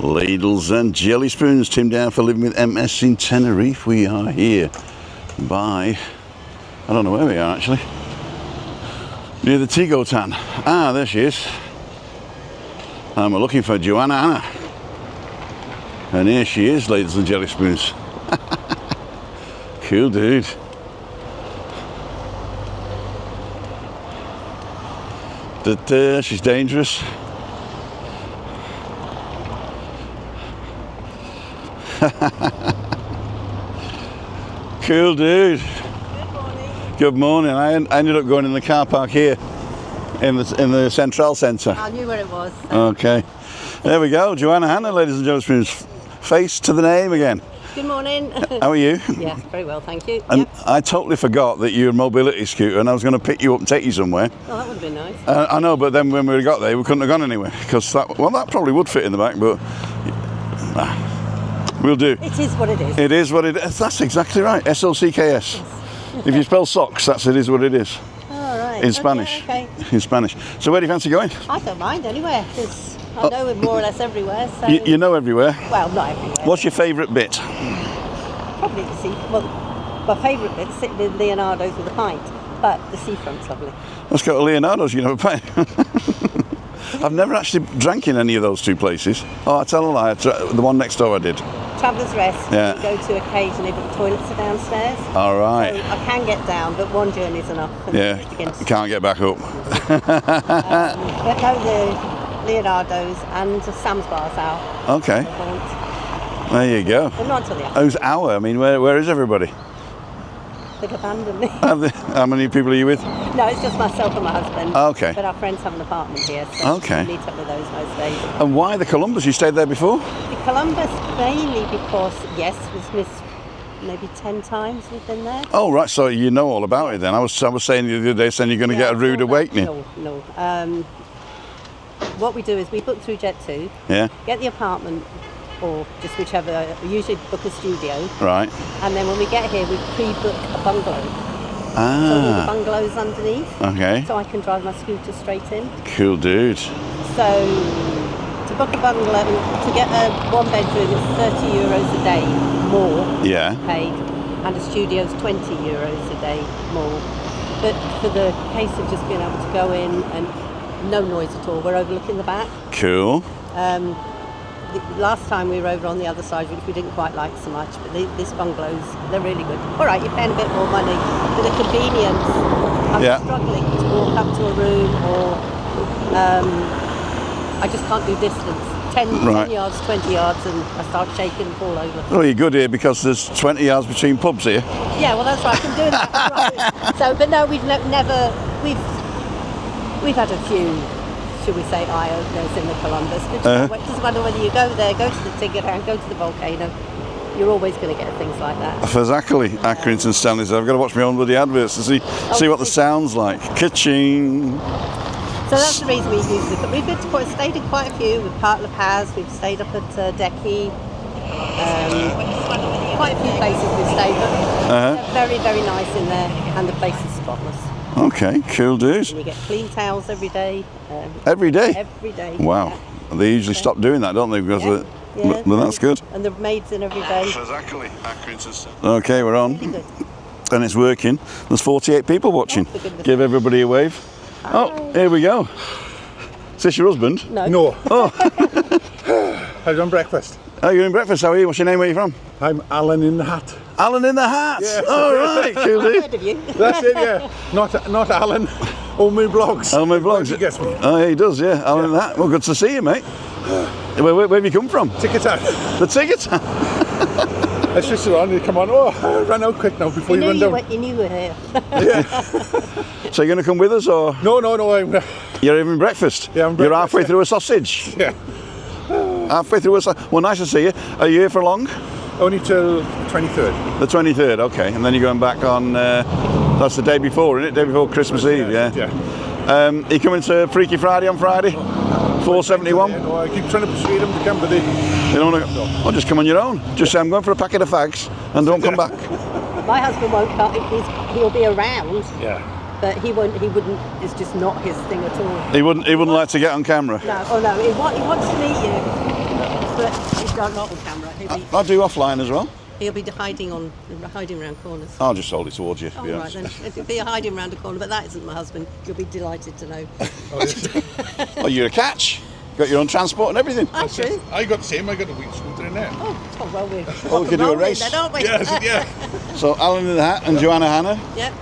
Ladles and jelly spoons. Tim down for living with MS in Tenerife. We are here by, I don't know where we are actually, near the Tigotan. Ah, there she is. And we're looking for Joanna Hannah. And here she is, ladles and jelly spoons. Cool dude. She's dangerous. Cool dude. Good morning. Good morning. I ended up going in the car park here in the Central Centre. I knew where it was. Okay. There we go. Joanna Hannah, ladies and gentlemen. Face to the name again. Good morning. How are you? Yeah, very well, thank you. And Yep. I totally forgot that you're a mobility scooter and I was going to pick you up and take you somewhere. Oh, that would have been nice. I know, but then when we got there, we couldn't have gone anywhere because that probably would fit in the back, but we'll do. It is what it is. It is what it is. That's exactly right. SOCKS. If you spell socks, it is what it is. All right. In Spanish. Okay. In Spanish. So where do you fancy going? I don't mind anywhere because I know we're more or less everywhere. So. You know everywhere. Well, not everywhere. What's your favourite bit? Probably the sea. Well, my favourite bit's sitting in Leonardo's with a pint, but the seafront's lovely. Let's go to Leonardo's. You know, I've never actually drank in any of those two places. Oh, I tell a lie. The one next door I did. Traveller's Rest. Yeah. We go to occasionally, but the toilets are downstairs. All right. So I can get down, but one journey's enough. Yeah. Can't get back up. But no, the Leonardo's and Sam's Bar's out. Okay. There you go. But not until the afternoon. Who's our? I mean, where is everybody? They've abandoned me. How many people are you with? No, it's just myself and my husband. Okay. But our friends have an apartment here, so Okay. we meet up with those most days. And why the Columbus? You stayed there before? The Columbus mainly because, yes, was missed maybe 10 times we've been there. Oh, right. So you know all about it then. I was saying the other day, saying you're going to get a rude awakening. No. What we do is we book through Jet2, Yeah. get the apartment, or just whichever, we usually book a studio. Right. And then when we get here, we pre-book a bungalow. So all the bungalows underneath. Okay. So I can drive my scooter straight in. Cool dude. So to book a bungalow, to get a one bedroom, it's €30 a day more paid, and a studio's €20 a day more. But for the case of just being able to go in and no noise at all, we're overlooking the back. Cool. The last time we were over on the other side, which we didn't quite like so much, but this bungalows, they're really good. All right, you're paying a bit more money, but the convenience, I'm struggling to walk up to a room, or I just can't do distance. 10 yards, 20 yards, and I start shaking and fall over. Well, you're good here because there's 20 yards between pubs here. Yeah, well, that's right, I can do that. Right. So, but no, we've had a few, should we say, eye-openers in the Columbus. But it doesn't matter whether you go there, go to the Tigotan, go to the volcano, you're always going to get things like that. Exactly. Accrington Stanley's. I've got to watch my own bloody adverts to see what the sound's like. Ka-ching. So that's the reason we use it. But we've stayed in quite a few. We've Park La Paz, we've stayed up at Decky. Quite a few places we've stayed at. They're very, very nice in there, and the place is spotless. Okay, cool dudes. And you get clean towels every day. Every day? Every day. Wow. Yeah. They usually stop doing that, don't they? Because well, that's good. And the maids in every day. Exactly. Okay, we're on. Really good. And it's working. There's 48 people watching. Give everybody a wave. Hi. Oh, here we go. Is this your husband? No. Oh. I've done breakfast. Oh, you're in breakfast. How are you? What's your name? Where are you from? I'm Alan in the Hat. Alan in the Hat? Yes. All right, cool dude. I've heard of you. That's it, yeah. Not Alan. Oh, my blogs. Oh, my blogs. He gets me. Oh, yeah, he does, yeah. Alan in the Hat. Well, good to see you, mate. Where have you come from? Tigotan. The Tigotan? I switched it on, you come on. Oh, I ran out quick now before you run down. You knew you were here. Yeah. So you're going to come with us, or? No. You're having breakfast? Yeah, I'm You're halfway through a sausage? Yeah. Halfway through a sausage. Well, nice to see you. Are you here for long? Only till 23rd. The 23rd, okay. And then you're going back on, that's the day before, isn't it? Day before Christmas Eve, yeah. Are you coming to Freaky Friday on Friday? 471? No, I keep trying to persuade them to come, but they don't want to. Oh, just come on your own. Just say, I'm going for a packet of fags, and don't come back. My husband won't come. He'll be around. Yeah. But he wouldn't. It's just not his thing at all. He wouldn't like to get on camera. No. Oh no. He wants to meet you. but he's not on camera. I'll do offline as well. He'll be hiding around corners. I'll just hold it towards you. Oh, right then. It'll be hiding around a corner, but that isn't my husband. You'll be delighted to know. Oh, you're a catch. Got your own transport and everything. That's true. I got the same. I got a wheat scooter in there. Oh well, we could do a race. Then, aren't we? Yes, yeah. So Alan in the Hat and Joanna Hannah. Yep.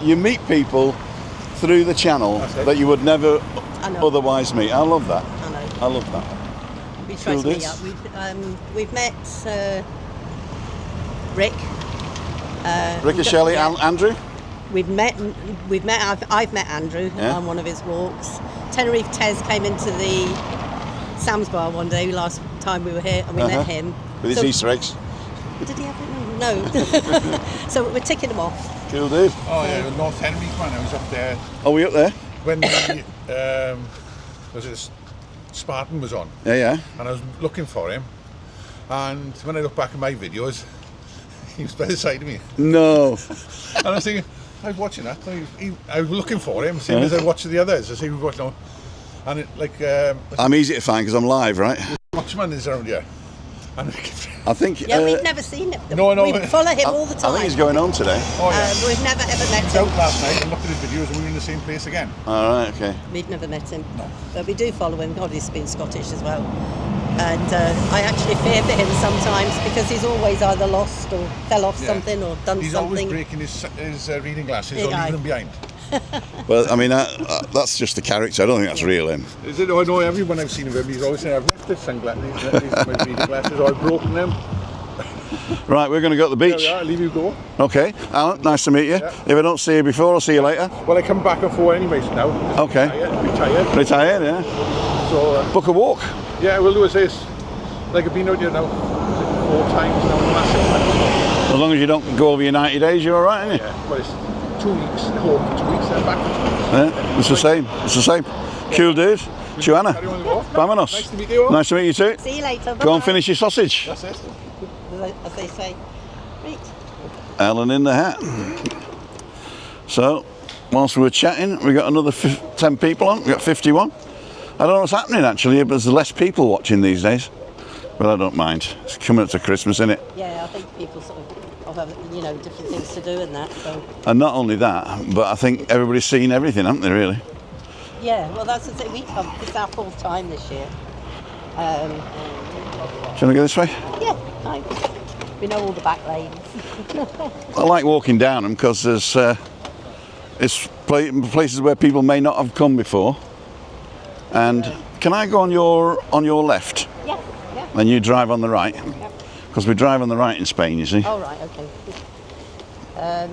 You meet people through the channel that you would never otherwise meet. I love that. I know. I love that. We try to meet up. We've met Rick. Rick and Shelley, Andrew. I've met Andrew on one of his walks. Tenerife Tez came into the Sam's Bar one day last time we were here, and we met him. With his Easter eggs. Did he have it? No. So we're ticking them off. Cool, dude. Oh yeah, North Tenerife, man. I was up there. Oh, we up there? When the Spartan was on. Yeah. And I was looking for him, and when I look back at my videos, he was by the side of me. No. And I was thinking, I was watching that. I was looking for him, same as I watched the others. I see we watched now, and it like. I'm easy to find because I'm live, right? Watchman is around here. And I think. Yeah, we've never seen him. No. We follow him all the time. I think he's going home today. Oh yeah. We've never ever met He was him. out last night and looked at his videos, and we were in the same place again. All right. Okay. We've never met him. No. But we do follow him. God, he's been Scottish as well. And I actually fear for him sometimes because he's always either lost or fell off something or done He's something. always breaking his reading glasses or leaving them behind. Well, I mean, that's just the character. I don't think that's real him. Is it? I know everyone I've seen of him. He's always saying, "I've left his sunglasses, these are my reading glasses, or I've broken them." Right, we're going to go to the beach. Yeah, I'll leave you go. Okay, Alan, nice to meet you. Yeah. If I don't see you before, I'll see you later. Well, I come back at 4 anyways now. Okay. Retired. Retired, yeah. So Book a walk. yeah, we'll do this. Like I've been out here now 4 times now in the last 6 months. As long as you don't go over your 90 days, you're all right, aren't you? Yeah, well, it's 2 weeks home for 2 weeks, then back for 2 weeks. Yeah, it's the same. It's the same. Cool, dude. Joanna, Carry on the walk. vámonos. Nice to meet you all. Nice to meet you too. See you later. Go and finish your sausage. That's it. As they say. Right. Alan in the Hat. So, whilst we were chatting, we got another 10 people on. We got 51. I don't know what's happening actually, but there's less people watching these days. But I don't mind. It's coming up to Christmas, isn't it? Yeah, I think people sort of have, different things to do and that. So. And not only that, but I think everybody's seen everything, haven't they, really? Yeah, well, that's the thing. It's our 4th time this year. Do you want to go this way? Yeah, we know all the back lanes. I like walking down them because there's it's places where people may not have come before. And can I go on your left? Yeah. And you drive on the right? Because we drive on the right in Spain, you see. Oh, right, okay.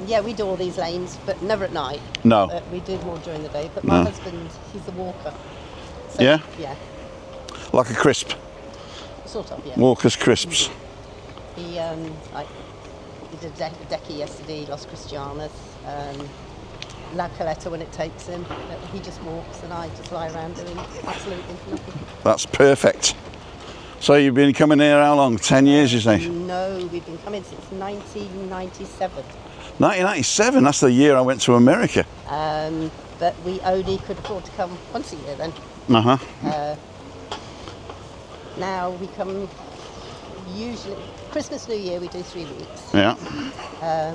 Yeah, we do all these lanes, but never at night. No. We do more during the day. But my husband, he's a walker. So, Yeah? Yeah. Like a crisp. Sort of, yeah. Walker's crisps. He did a decky yesterday, Los Cristianos, La Caleta when it takes him. He just walks and I just lie around doing absolutely nothing. That's perfect. So you've been coming here how long? 10 years, you say? No, we've been coming since 1997. 1997? That's the year I went to America. But we only could afford to come once a year then. Uh-huh. Now we come usually, Christmas, New Year we do 3 weeks. Yeah.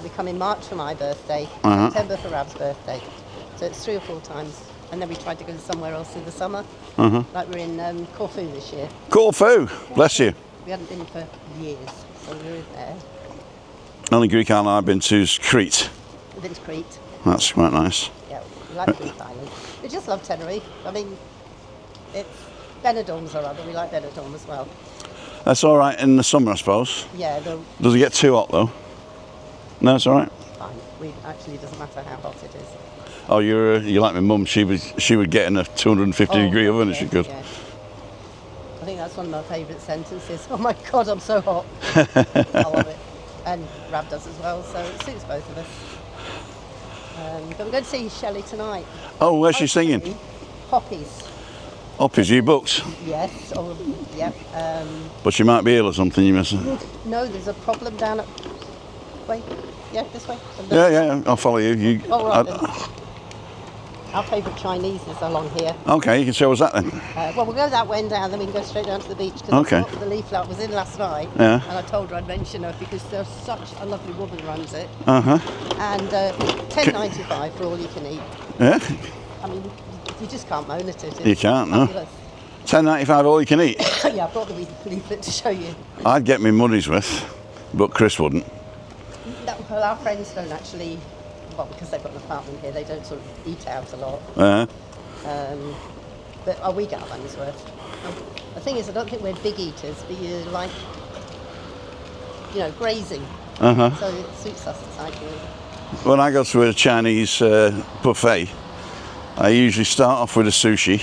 We come in March for my birthday, September for Rab's birthday. So it's 3 or 4 times. And then we tried to go somewhere else in the summer. Like we're in Corfu this year. Corfu, bless you. We hadn't been for years, so we're there. Only Greek island I've been to is Crete. We've been to Crete. That's quite nice. Yeah, we like Crete Island. We just love Tenerife. I mean, it's Benidorm's or other. We like Benidorm as well. That's all right in the summer, I suppose. Yeah, Does it get too hot though? No, it's all right. fine. Actually, doesn't matter how hot it is. Oh, you're like my mum. She would get in a 250 degree oven if she could. Yeah. I think that's one of my favourite sentences. Oh my God, I'm so hot. I love it. And Rab does as well, so it suits both of us. But we're going to see Shelley tonight. Oh, where's she singing? Poppies. Oppies, you booked? Yes. Oh, yep. But she might be ill or something, you mustn't. No, there's a problem down at... Wait. Yeah, this way. Yeah, I'll follow you. Oh, right then. Our favourite Chinese is along here. Okay, you can show us that then. Well, we'll go that way and down, then we can go straight down to the beach. Because Okay. the leaflet I was in last night, Yeah. and I told her I'd mention her because there's such a lovely woman runs it. Uh-huh. And $10.95 for all you can eat. Yeah, I mean, you just can't moan at it. It's you can't, no. fabulous. $10.95 all you can eat. Yeah, I brought the leaflet to show you. I'd get me money's worth, but Chris wouldn't. No, well, our friends don't actually, well, because they've got an apartment here, they don't sort of eat out a lot. But we get our money's worth. The thing is, I don't think we're big eaters, but you like, you know, grazing. Uh-huh. So it suits us exactly. When I go to a Chinese buffet, I usually start off with a sushi,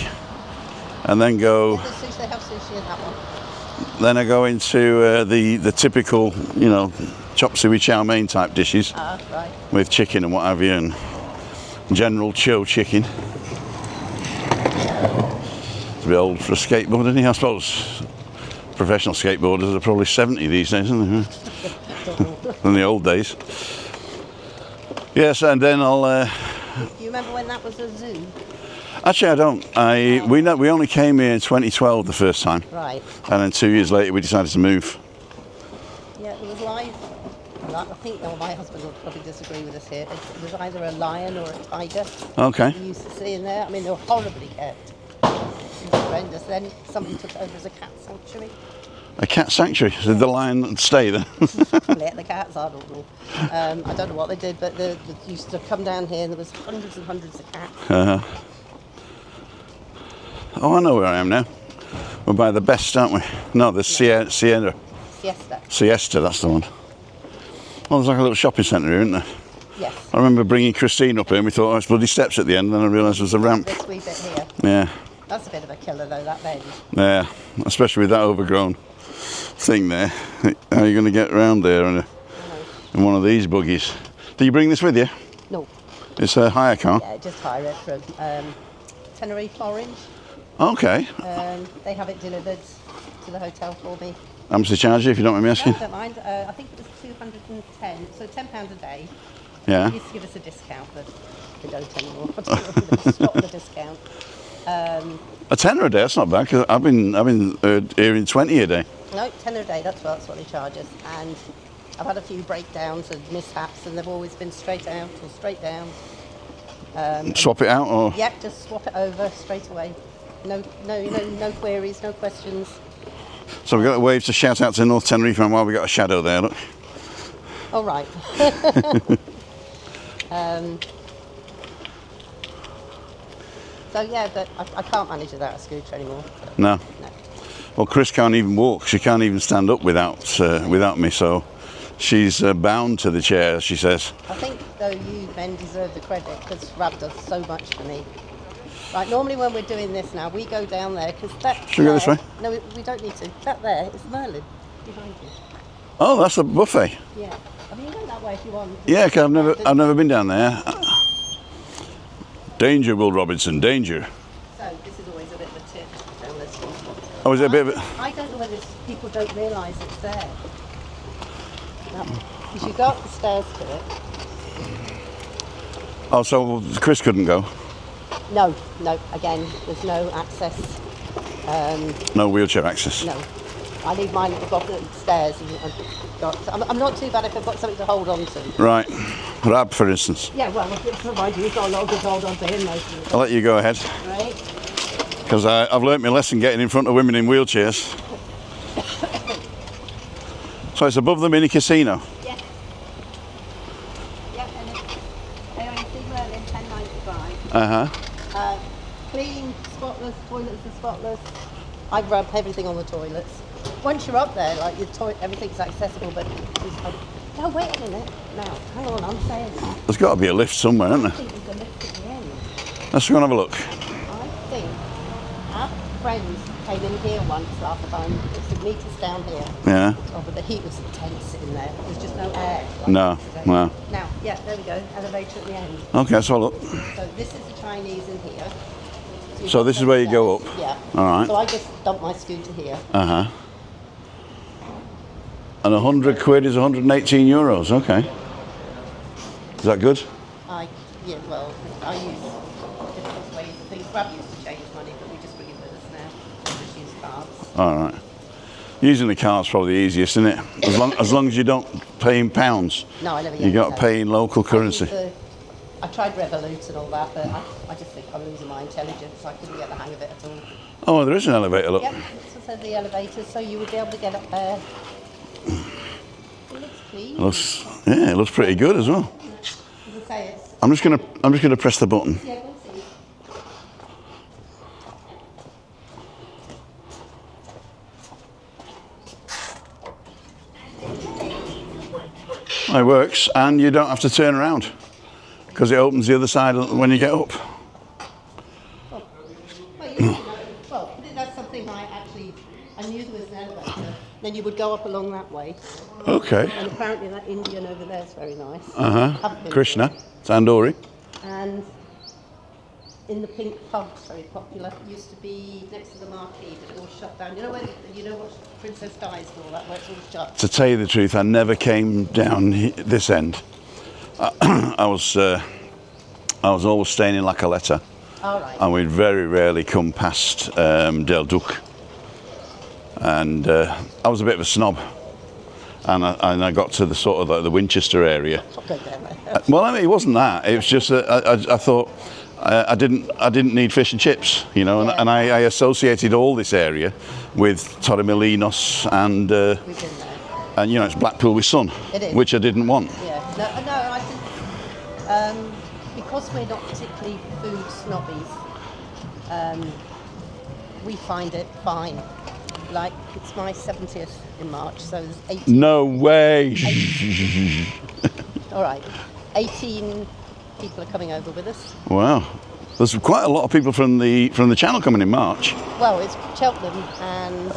and then go. Yeah, they have sushi in that one. Then I go into the typical, you know, chop suey chow mein type dishes Right. with chicken and what have you, and general cho chicken. It's a bit old for a skateboard, isn't he? I suppose professional skateboarders are probably 70 these days, aren't they? In the old days. Yes, and then I'll. Do you remember when that was a zoo? Actually, I don't. We only came here in 2012 the first time, Right. and then 2 years later we decided to move. Yeah, there was live. I think my husband would probably disagree with us here. It was either a lion or a tiger. Okay. We used to see in there. I mean, they were horribly kept. It was horrendous. Then somebody took it over as a cat sanctuary. A cat sanctuary. Did the lion stay there? Let the cats, I don't know. I don't know what they did, but they used to come down here and there was hundreds and hundreds of cats. Oh, I know where I am now. We're by the Best, aren't we? No, the Siesta. Siesta, that's the one. Well, there's like a little shopping centre here, isn't there? Yes. I remember bringing Christine up here and we thought, oh, it's bloody steps at the end, and then I realised it was a ramp. This wee bit here. Yeah. That's a bit of a killer though, that bend. Yeah, especially with that overgrown thing there. How are you going to get around there in one of these buggies? Do you bring this with you? No. It's a hire car? Yeah, just hire it from Tenerife Orange. Okay. They have it delivered to the hotel for me. How much they charge you, if you don't mind me asking? No, I don't mind. I think it was 210, so £10 a day. Yeah. They used to give us a discount, but they don't anymore. I don't know if they've stopped the discount. A tenner a day, that's not bad, because I've been hearing 20 a day. No, £10 a day, that's what they charge us. And I've had a few breakdowns and mishaps, and they've always been straight out or straight down. Swap it out, or? Yep, just swap it over straight away. No queries, no questions. So we've got a wave to shout out to North Tenerife, and while we've got a shadow there, look. All right. So yeah, but I can't manage without a scooter anymore. So. No. No. Well, Chris can't even walk. She can't even stand up without me, so she's bound to the chair, she says. I think, though, you men deserve the credit because Rab does so much for me. Right, normally when we're doing this now, we go down there because that. Should we go this way? No, we don't need to. That there is Merlin behind you. Oh, that's the buffet. Yeah. I mean, you go that way if you want. Yeah, because I've never been down there. Danger, Will Robinson, danger. So this is always a bit of a tip down this one. Oh, is it a bit of a... I don't know whether people don't realise it's there. Because you go up the stairs to it. Oh, so Chris couldn't go? No, again, there's no access. No wheelchair access? No. I leave mine at the bottom of the stairs. I'm not too bad if I've got something to hold on to. Right. Rab, for instance. Yeah, well, mind you, you've got a lot of good hold on to him most of the time. I'll let you go ahead. Right. Because I've learnt my lesson getting in front of women in wheelchairs. So it's above the mini casino? Yeah. Yeah, and it's AIC Merlin, £10.95. Uh-huh. Clean, spotless, toilets are spotless. I rub everything on the toilets. Once you're up there, like everything's accessible, but it's like, no, wait a minute. Now, hang on, I'm saying that. There's got to be a lift somewhere, isn't I there? think there's a lift at the end. Let's go and have a look. I think our friends came in here once last time. It's the meters down here. Yeah. Oh, but the heat was intense in there. There's just no air. No. Now, yeah, there we go. Elevator at the end. Okay, so look. So this is the Chinese in here. So this is where you go up? Yeah. All right. So I just dump my scooter here. Uh-huh. And 100 quid is 118 euros, okay. Is that good? I use Rob used to change money, but we just bring it with us now. We just use cards. All right. Using the card's probably the easiest, isn't it? As long as you don't pay in pounds. No, I never. You got to pay in local currency. I tried Revolut and all that, but I just think I'm losing my intelligence. I couldn't get the hang of it at all. Oh, there is an elevator, look. Yep, this says the elevator, so you would be able to get up there. It looks clean. It looks pretty good as well. As I say, I'm just gonna press the button. Yeah, we'll see. It works, and you don't have to turn around because it opens the other side when you get up. Well, that's something I knew there was an elevator. Then you would go up along that way. Okay. And apparently that Indian over there is very nice. Krishna, Tandoori. And in the pink pub, very popular, used to be next to the marquee, but it all shut down. You know what Princess Di's and all that, where it's all shut. To tell you the truth, I never came down this end. I was always staying in La Caleta. All right. And we'd very rarely come past Del Duc. And I was a bit of a snob. And I got to the sort of the Winchester area. Well, I mean, it wasn't that. It was just that I thought I didn't need fish and chips, you know, and I associated all this area with Torremolinos and you know, it's Blackpool with sun, which I didn't want. Yeah, no, I think because we're not particularly food snobbies, we find it fine. Like, it's my 70th in March, so there's 18. No way! All right, 18 people are coming over with us. Wow, there's quite a lot of people from the channel coming in March. Well, it's Cheltenham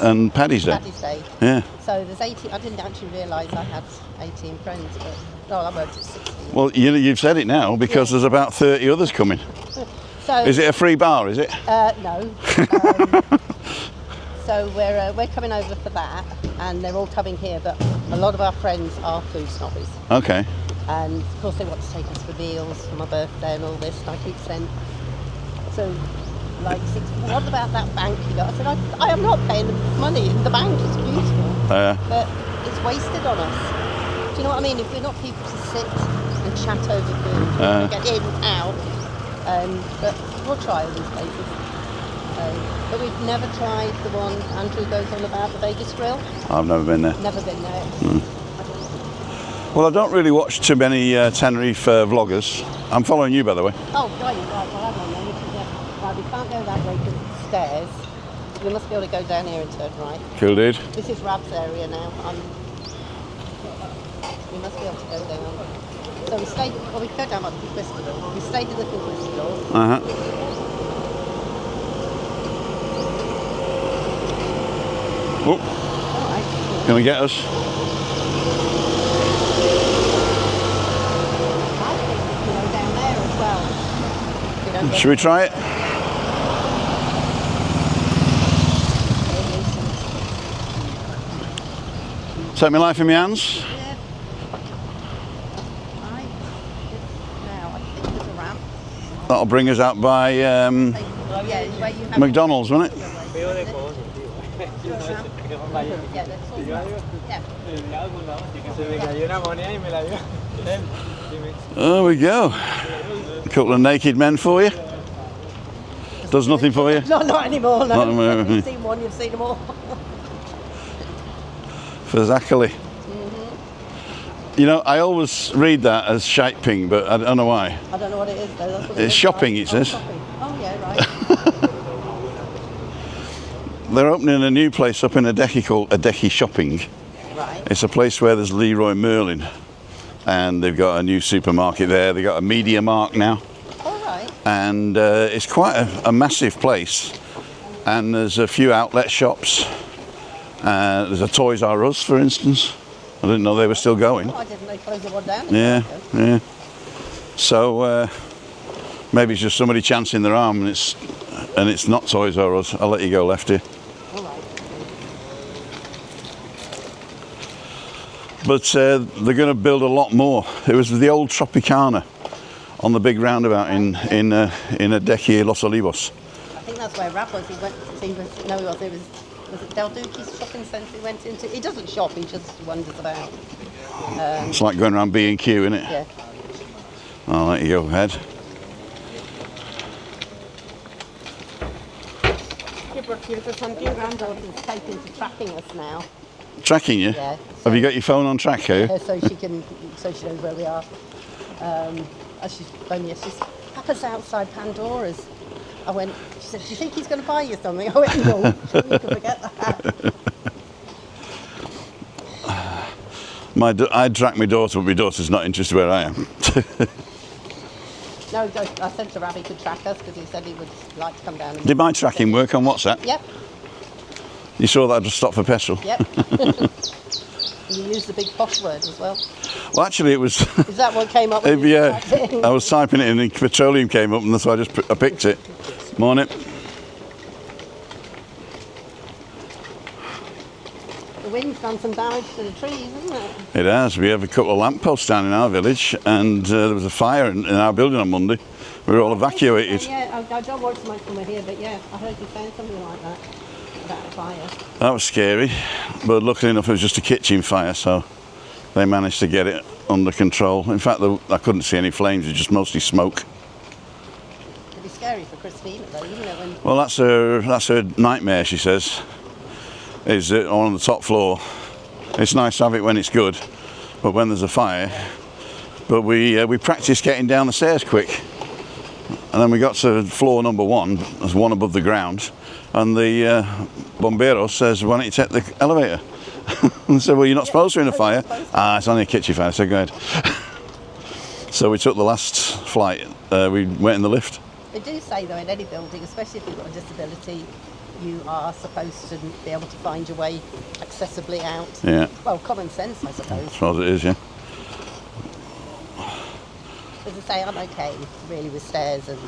and Paddy's Day. Paddy's Day. Yeah. So there's 18. I didn't actually realise I had 18 friends, but no, I worked at 16. Well, you've said it now because there's about 30 others coming. So is it a free bar? Is it? No. So we're coming over for that, and they're all coming here. But a lot of our friends are food snobbies. Okay. And of course they want to take us for meals for my birthday and all this. And I keep saying, so like, what about that bank you got? I said, I am not paying money in the bank. It's beautiful, but it's wasted on us. Do you know what I mean? If we're not people to sit and chat over food, get in, out. But we'll try all these places. But we've never tried the one Andrew goes on about, the Vegas Grill. I've never been there. Never been there. Well, I don't really watch too many Tenerife vloggers. I'm following you, by the way. Oh, right. Well, I'm on there. Right, we can't go that way because it's stairs. We must be able to go down here and turn right. Cool, dude. This is Rab's area now. We must be able to go down. So we stayed. Well, we go down by the Conquistador. We stayed in the Conquistador. Oh, gonna get us. Down there as well. Should we try it? Take my life in my hands. Yeah. Right. Now I think there's a ramp. That'll bring us out by McDonald's, won't it? There we go. A couple of naked men for you. Does nothing for you? No, not anymore. No. Not anymore. If you've seen one, you've seen them all. For Zachary. You know, I always read that as shaping, but I don't know why. I don't know what it is though. That's what It's shopping, it says. Shopping. Oh yeah, right. They're opening a new place up in Adeki called Adeki Shopping. Right. It's a place where there's Leroy Merlin, and they've got a new supermarket there. They've got a Media Markt now. All right. And it's quite a massive place, and there's a few outlet shops. There's a Toys R Us, for instance. I didn't know they were still going. Oh, I didn't. They closed the one down. Yeah. So maybe it's just somebody chancing their arm, and it's not Toys R Us. I'll let you go, Lefty. All right. But they're going to build a lot more. It was the old Tropicana on the big roundabout in Adeki Los Olivos. that's where Rab was. He went. He was no, it was it Del Duque's shopping centre he went into? He doesn't shop. He just wanders about. It's like going around B&Q, isn't it? Yeah. I'll let you go ahead. Your granddaughter's taken to tracking us now. Tracking you? Yeah. Have you got your phone on track, have you? So she knows where we are. As she's phoned me, she's Papa's outside Pandora's. I went. She said, "Do you think he's going to buy you something?" I went, "No, sure you can forget that." I'd track my daughter, but my daughter's not interested where I am. No, I said to Ravi could track us because he said he would like to come down. Did my tracking work on WhatsApp? Yep. You saw that I just stopped for petrol? Yep. You used the big posh word as well. Well, actually, it was. Is that what came up with Yeah, I was typing it in and petroleum came up, and that's why I picked it. Morning. The wind's done some damage to the trees, isn't it? It has. We have a couple of lampposts down in our village, and there was a fire in our building on Monday. We were all evacuated. Yeah, I don't watch so much from here, but yeah, I heard you saying something like that about a fire. That was scary, but luckily enough it was just a kitchen fire, so they managed to get it under control. In fact, I couldn't see any flames, it was just mostly smoke. It'd be scary for Christina though, isn't it? When... Well, that's her nightmare, she says, is on the top floor. It's nice to have it when it's good, but when there's a fire. But we practiced getting down the stairs quick, and then we got to floor number 1, there's one above the ground, and the bombero says, "Why don't you take the elevator?" And I said, "Well, you're not supposed to in a fire." "Ah, it's only a kitchen fire." So go ahead. So we took the last flight. We went in the lift. They do say though in any building, especially if you've got a disability, you are supposed to be able to find your way accessibly out. Yeah. Well, common sense, I suppose. I suppose it is, yeah. As I say, I'm okay really with stairs and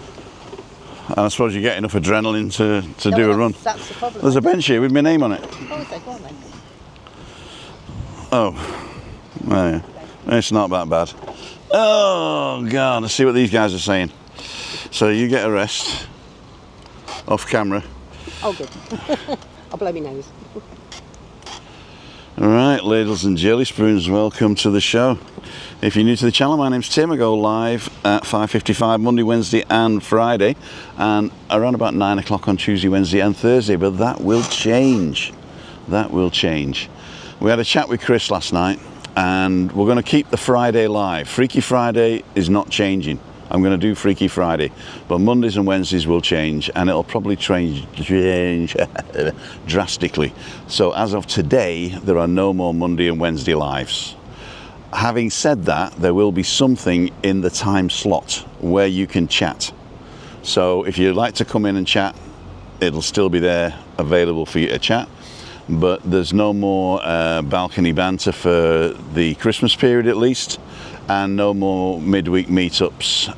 I suppose you get enough adrenaline to do a run. That's the problem. There's a bench here with my name on it. Oh, is there? Go on then. Oh, well, yeah. It's not that bad. Oh, God, let's see what these guys are saying. So you get a rest off camera. Oh, good. I'll blow my nose. All right, ladles and jelly spoons, welcome to the show. If you're new to the channel, my name's Tim. I go live at 5:55 Monday, Wednesday and Friday, and around about 9 o'clock on Tuesday, Wednesday and Thursday, but that will change. That will change. We had a chat with Chris last night, and we're going to keep the Friday live. Freaky Friday is not changing. I'm going to do Freaky Friday, but Mondays and Wednesdays will change, and it'll probably change drastically. So as of today, there are no more Monday and Wednesday lives. Having said that, there will be something in the time slot where you can chat. So if you'd like to come in and chat, it'll still be there available for you to chat. But there's no more balcony banter for the Christmas period at least, and no more midweek meetups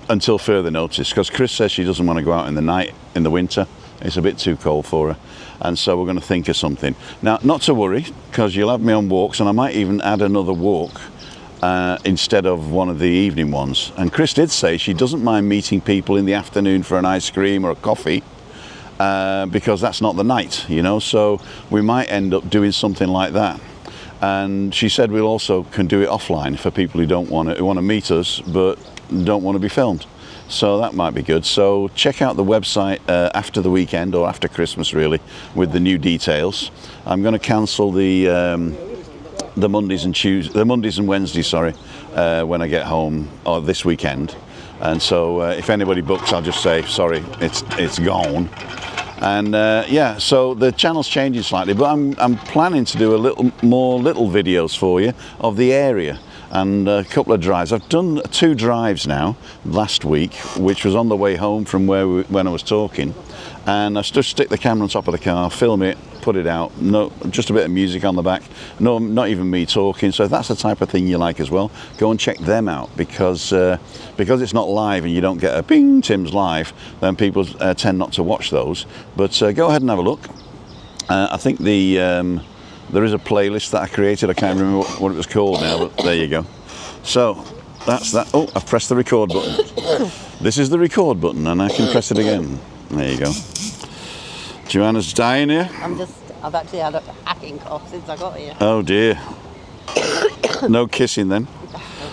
until further notice, because Chris says she doesn't want to go out in the night in the winter. It's a bit too cold for her, and so we're going to think of something. Now, not to worry, because you'll have me on walks, and I might even add another walk instead of one of the evening ones. And Chris did say she doesn't mind meeting people in the afternoon for an ice cream or a coffee, because that's not the night, you know, so we might end up doing something like that. And she said we'll also can do it offline for people who want to meet us but don't want to be filmed. So that might be good. So check out the website after the weekend, or after Christmas really, with the new details. I'm going to cancel the Mondays and Wednesdays, sorry, when I get home, or this weekend. And so if anybody books, I'll just say sorry, it's gone. And yeah, so the channel's changing slightly, but I'm planning to do a little more little videos for you of the area and a couple of drives. I've done 2 drives now last week, which was on the way home from when I was talking, and I just stick the camera on top of the car, film it, put it out. No, just a bit of music on the back. No, not even me talking. So if that's the type of thing you like as well, go and check them out, because it's not live and you don't get a ping, Tim's live, then people tend not to watch those. But go ahead and have a look. I think there is a playlist that I created. I can't remember what it was called now, but there you go. So that's that. Oh, I've pressed the record button. This is the record button, and I can press it again. There you go. Joanna's dying here. I've actually had a hacking cough since I got here. Oh dear. No kissing then.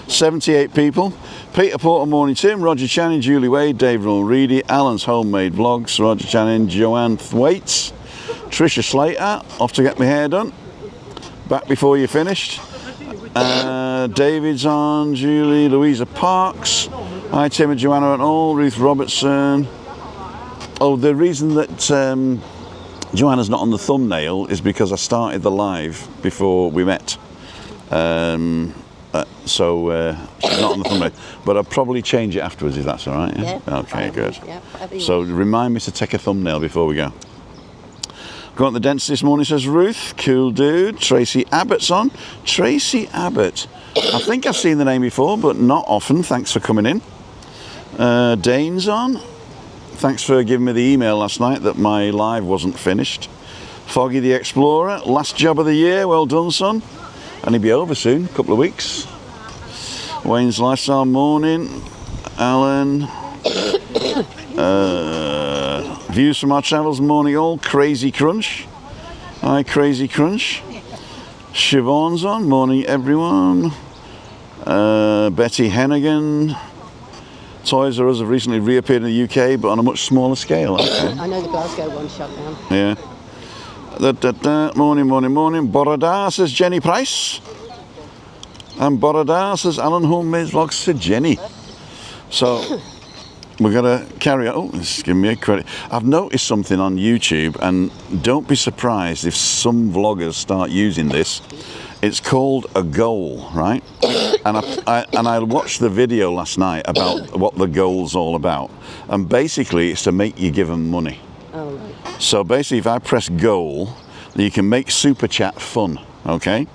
78 people. Peter Porter, Morning Tim, Roger Channing, Julie Wade, Dave Reedy, Alan's Homemade Vlogs, Roger Channing, Joanne Thwaites, Trisha Slater, off to get my hair done. Back before you finished. David's on, Julie, Louisa Parks. Hi Tim and Joanna and all, Ruth Robertson. Oh, the reason that Joanna's not on the thumbnail is because I started the live before we met. So she's not on the thumbnail. But I'll probably change it afterwards if that's all right. Yeah. Okay, good. Yeah, so remind me to take a thumbnail before we go. Going to the dentist this morning, says Ruth. Cool dude. Tracy Abbott's on. Tracy Abbott. I think I've seen the name before, but not often. Thanks for coming in. Dane's on. Thanks for giving me the email last night that my live wasn't finished. Foggy the Explorer. Last job of the year. Well done, son. And he'll be over soon. A couple of weeks. Wayne's Lifestyle Morning. Alan. Views from our travels, morning all. Crazy Crunch. Hi, Crazy Crunch. Siobhan's on. Morning, everyone. Betty Hennigan. Toys R Us have recently reappeared in the UK, but on a much smaller scale. Okay. I know the Glasgow one shut down. Yeah. Morning, morning, morning. Borada, says Jenny Price. And Borada, says Alan Homemade Vlogs, said Jenny. So we're going to carry on. Oh, this is giving me a credit. I've noticed something on YouTube, and don't be surprised if some vloggers start using this. It's called a goal, right? And I watched the video last night about what the goal's all about. And basically, it's to make you give them money. Oh, right. So basically, if I press goal, you can make Super Chat fun, okay?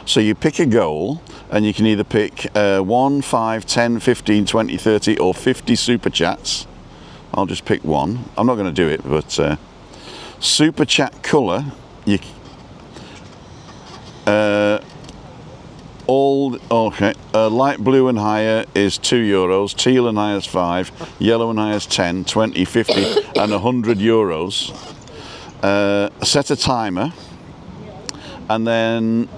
So you pick a goal, and you can either pick 1, 5, 10, 15, 20, 30, or 50 Super Chats. I'll just pick one. I'm not going to do it, but Super Chat colour, you light blue and higher is €2, teal and higher is 5, yellow and higher is 10, 20, 50 and €100. Set a timer and then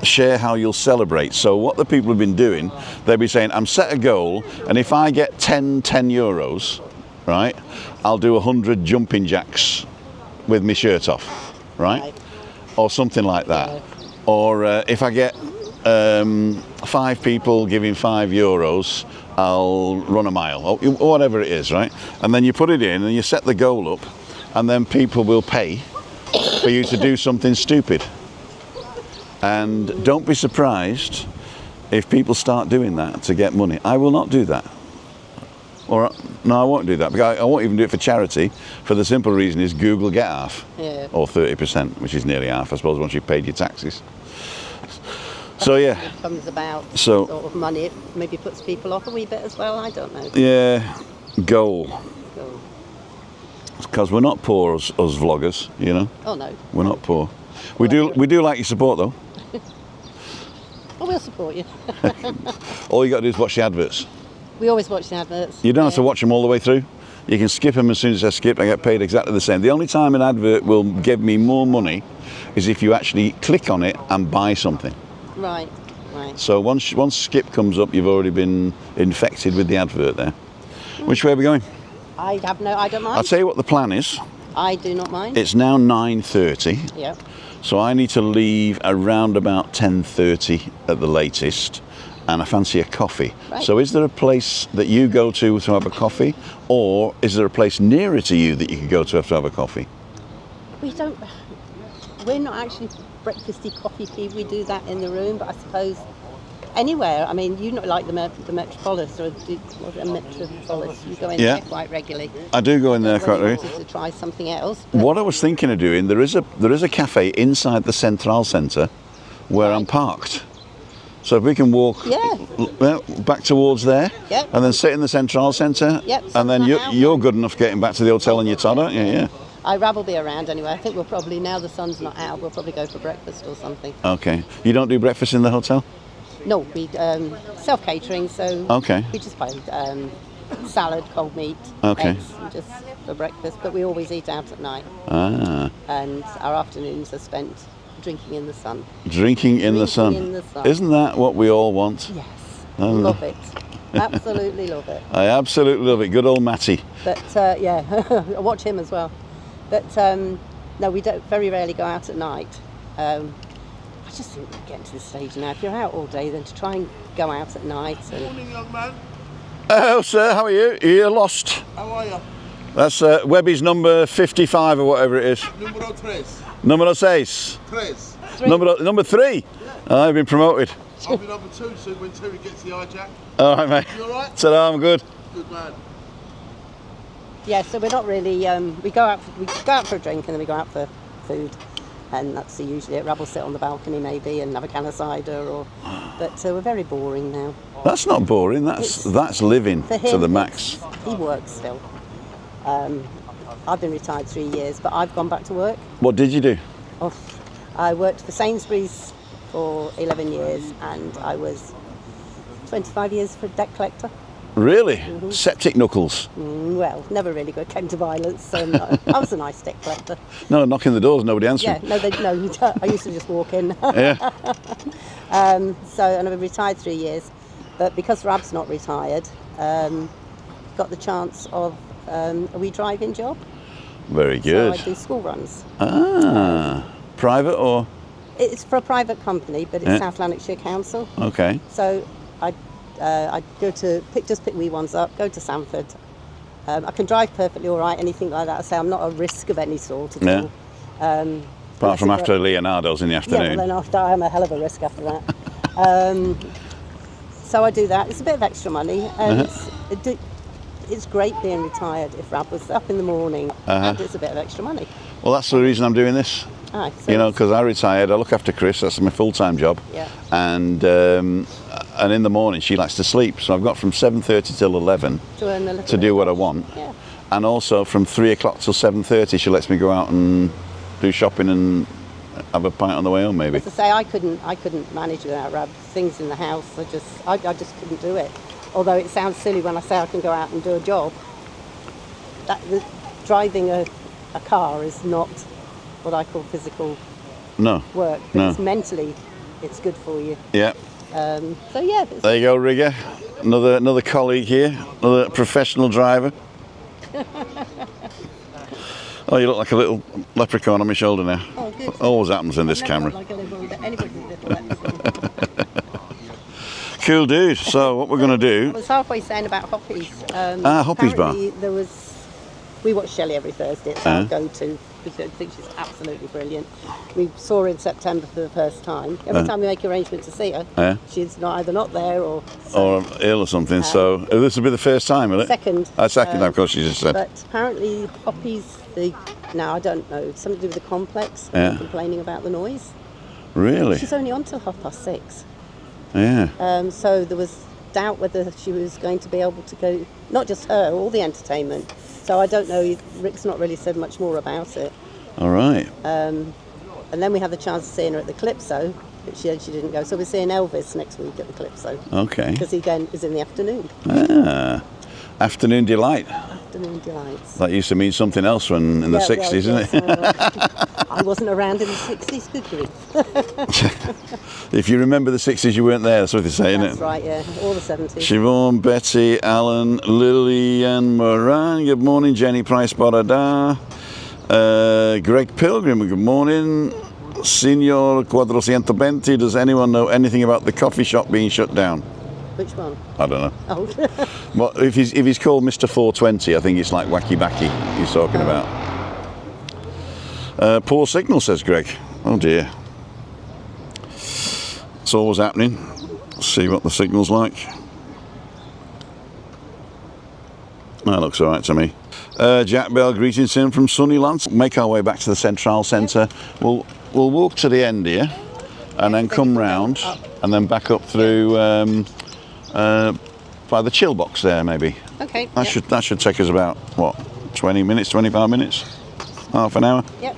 share how you'll celebrate. So what the people have been doing, they'll be saying, I'm set a goal, and if I get 10 euros, right, I'll do 100 jumping jacks with my shirt off, right? Or something like that. Or if I get 5 people giving €5, I'll run a mile, or whatever it is, right? And then you put it in and you set the goal up, and then people will pay for you to do something stupid. And don't be surprised if people start doing that to get money. I will not do that. Or no, I won't do that, because I won't even do it for charity, for the simple reason is Google get half, or 30%, which is nearly half, I suppose, once you've paid your taxes. So yeah, it comes about sort of money. It maybe puts people off a wee bit as well. I don't know. Yeah, goal. Because we're not poor as vloggers, you know. Oh no, we're not poor. We do like your support though. Oh, we'll support you. All you got to do is watch the adverts. We always watch the adverts. You don't have to watch them all the way through. You can skip them as soon as I skip. I get paid exactly the same. The only time an advert will give me more money is if you actually click on it and buy something. Right, right. So once skip comes up, you've already been infected with the advert there. Which way are we going? I don't mind. I'll tell you what the plan is. I do not mind. It's now 9:30. Yeah. So I need to leave around about 10:30 at the latest, and I fancy a coffee. Right. So is there a place that you go to have a coffee, or is there a place nearer to you that you could go to have a coffee? We're not actually breakfasty coffee people. We do that in the room, but I suppose anywhere. I mean, you not like the Metropolis, or a Metropolis. You go in there quite regularly. I do go in there quite regularly. To try something else. What I was thinking of doing, there is a cafe inside the Central Centre where I'm parked. So if we can walk back towards there, and then sit in the Central Centre, and then you're good enough getting back to the hotel in your Todd, aren't you? Yeah. Rob will be around anyway. I think we'll probably, now the sun's not out, we'll probably go for breakfast or something. Okay. You don't do breakfast in the hotel? No, we self-catering, so we just buy salad, cold meat, eggs, and just for breakfast. But we always eat out at night. And our afternoons are spent drinking in the sun. Drinking in the sun. Isn't that what we all want? Yes. Love it. Absolutely love it. I absolutely love it. Good old Matty. But yeah, I watch him as well. But no, we don't very rarely go out at night. I just think we're getting to the stage now. If you're out all day, then to try and go out at night. And... Morning, young man. Hello, sir. How are you? You're lost. How are you? That's Webby's number 55 or whatever it is. Numero tres. Numero 6. Tres. Number 3. Yeah. I've been promoted. I'll be number 2 soon when Terry gets the hijack. All right, mate. You all right? So I'm good. Good man. Yeah, so we're not really. We go out for a drink and then we go out for food, and that's usually it. Rob will sit on the balcony maybe and have a can of cider, or. But we're very boring now. That's not boring. That's living to the max. He works still. I've been retired 3 years, but I've gone back to work. What did you do? Oh, I worked for Sainsbury's for 11 years, and I was 25 years for debt collector. Really? Septic knuckles? Well, never really came to violence, so no. I was a nice debt collector. No, knocking the doors, nobody answering. Yeah, no, I used to just walk in. Yeah. And I've been retired 3 years, but because Rab's not retired, got the chance of a wee driving job. Very good. So I do school runs. Private or? It's for a private company, but it's South Lanarkshire Council. Okay. So I go to pick wee ones up, go to Sanford. I can drive perfectly all right, anything like that. I say I'm not a risk of any sort at all. Apart from after Leonardo's in the afternoon. Yeah, well, then after I'm a hell of a risk after that. So I do that. It's a bit of extra money, and it's great being retired if Rab was up in the morning, and it's a bit of extra money. Well, that's the reason I'm doing this. So you know, because I retired, I look after Chris, that's my full-time job. Yeah. And in the morning she likes to sleep, so I've got from 7:30 till 11 to do what I want. Yeah. And also from 3 o'clock till 7:30 she lets me go out and do shopping and have a pint on the way home maybe. As I say, I couldn't manage without Rab. Things in the house, I just couldn't do it. Although it sounds silly when I say I can go out and do a job. Driving a car is not what I call physical work, but it's mentally, it's good for you. Yeah. So yeah. There you go, Rigger. Another colleague here, another professional driver. Oh, you look like a little leprechaun on my shoulder now. Oh, good. Always happens in this camera. Like anybody's little leprechaun. Cool dude. So what we're going to do... I was halfway saying about Hoppy's. Hoppy's bar. We watch Shelley every Thursday. It's our go-to, because I think she's absolutely brilliant. We saw her in September for the first time. Every time we make arrangements to see her, she's either not there or ill or something. So this will be the first time, will it? Second. Second, of course, she just said. But apparently Hoppy's now I don't know, something to do with the complex. Complaining about the noise. Really? She's only on till 6:30. Yeah. So there was doubt whether she was going to be able to go, not just her, all the entertainment. So I don't know, Rick's not really said much more about it. All right. And then we had the chance of seeing her at the Calypso, but she didn't go. So we're seeing Elvis next week at the Calypso. Okay. Because he again is in the afternoon. Afternoon delight. Afternoon delights. That used to mean something else when in the 60s, isn't it? I wasn't around in the 60s, good grief. If you remember the 60s, you weren't there, that's what they say, isn't it? That's right, yeah. All the 70s. Siobhan, Betty, Alan, Lillian Moran, good morning. Jenny Price Borada. Greg Pilgrim, good morning. Signor 420, does anyone know anything about the coffee shop being shut down? Which one? I don't know. Oh. Well, if he's called Mr. 420, I think it's like Wacky Backy he's talking about. Poor signal, says Greg. Oh dear. It's always happening. Let's see what the signal's like. That looks all right to me. Jack Bell, greetings in from sunny Lance. Make our way back to the Central Centre. We'll walk to the end here, and then come round, and then back up through by the chill box there, maybe. Okay. That should take us about what, 20 minutes, 25 minutes, half an hour. Yep.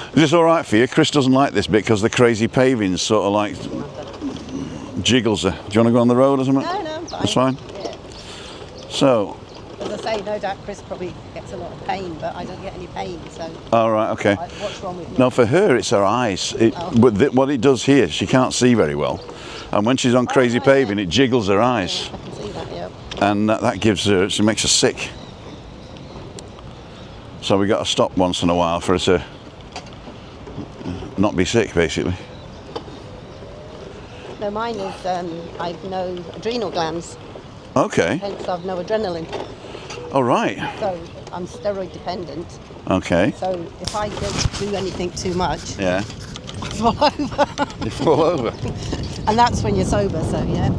Is this all right for you? Chris doesn't like this bit because the crazy paving sort of like jiggles her. Do you want to go on the road or something? No, I'm fine. That's fine. Yeah. So. As I say, no doubt Chris probably gets a lot of pain, but I don't get any pain, so... All right, okay. What's wrong with me? No, for her it's her eyes. But what it does here, she can't see very well. And when she's on crazy paving, it jiggles her eyes. I can see that, yeah. And that gives her, she makes her sick. So we got to stop once in a while for her to not be sick, basically. No, mine is, I've no adrenal glands. Okay. Hence I've no adrenaline. All right. So I'm steroid dependent. Okay. So if I don't do anything too much, Yeah. I fall over. You fall over. And that's when you're sober, so yeah.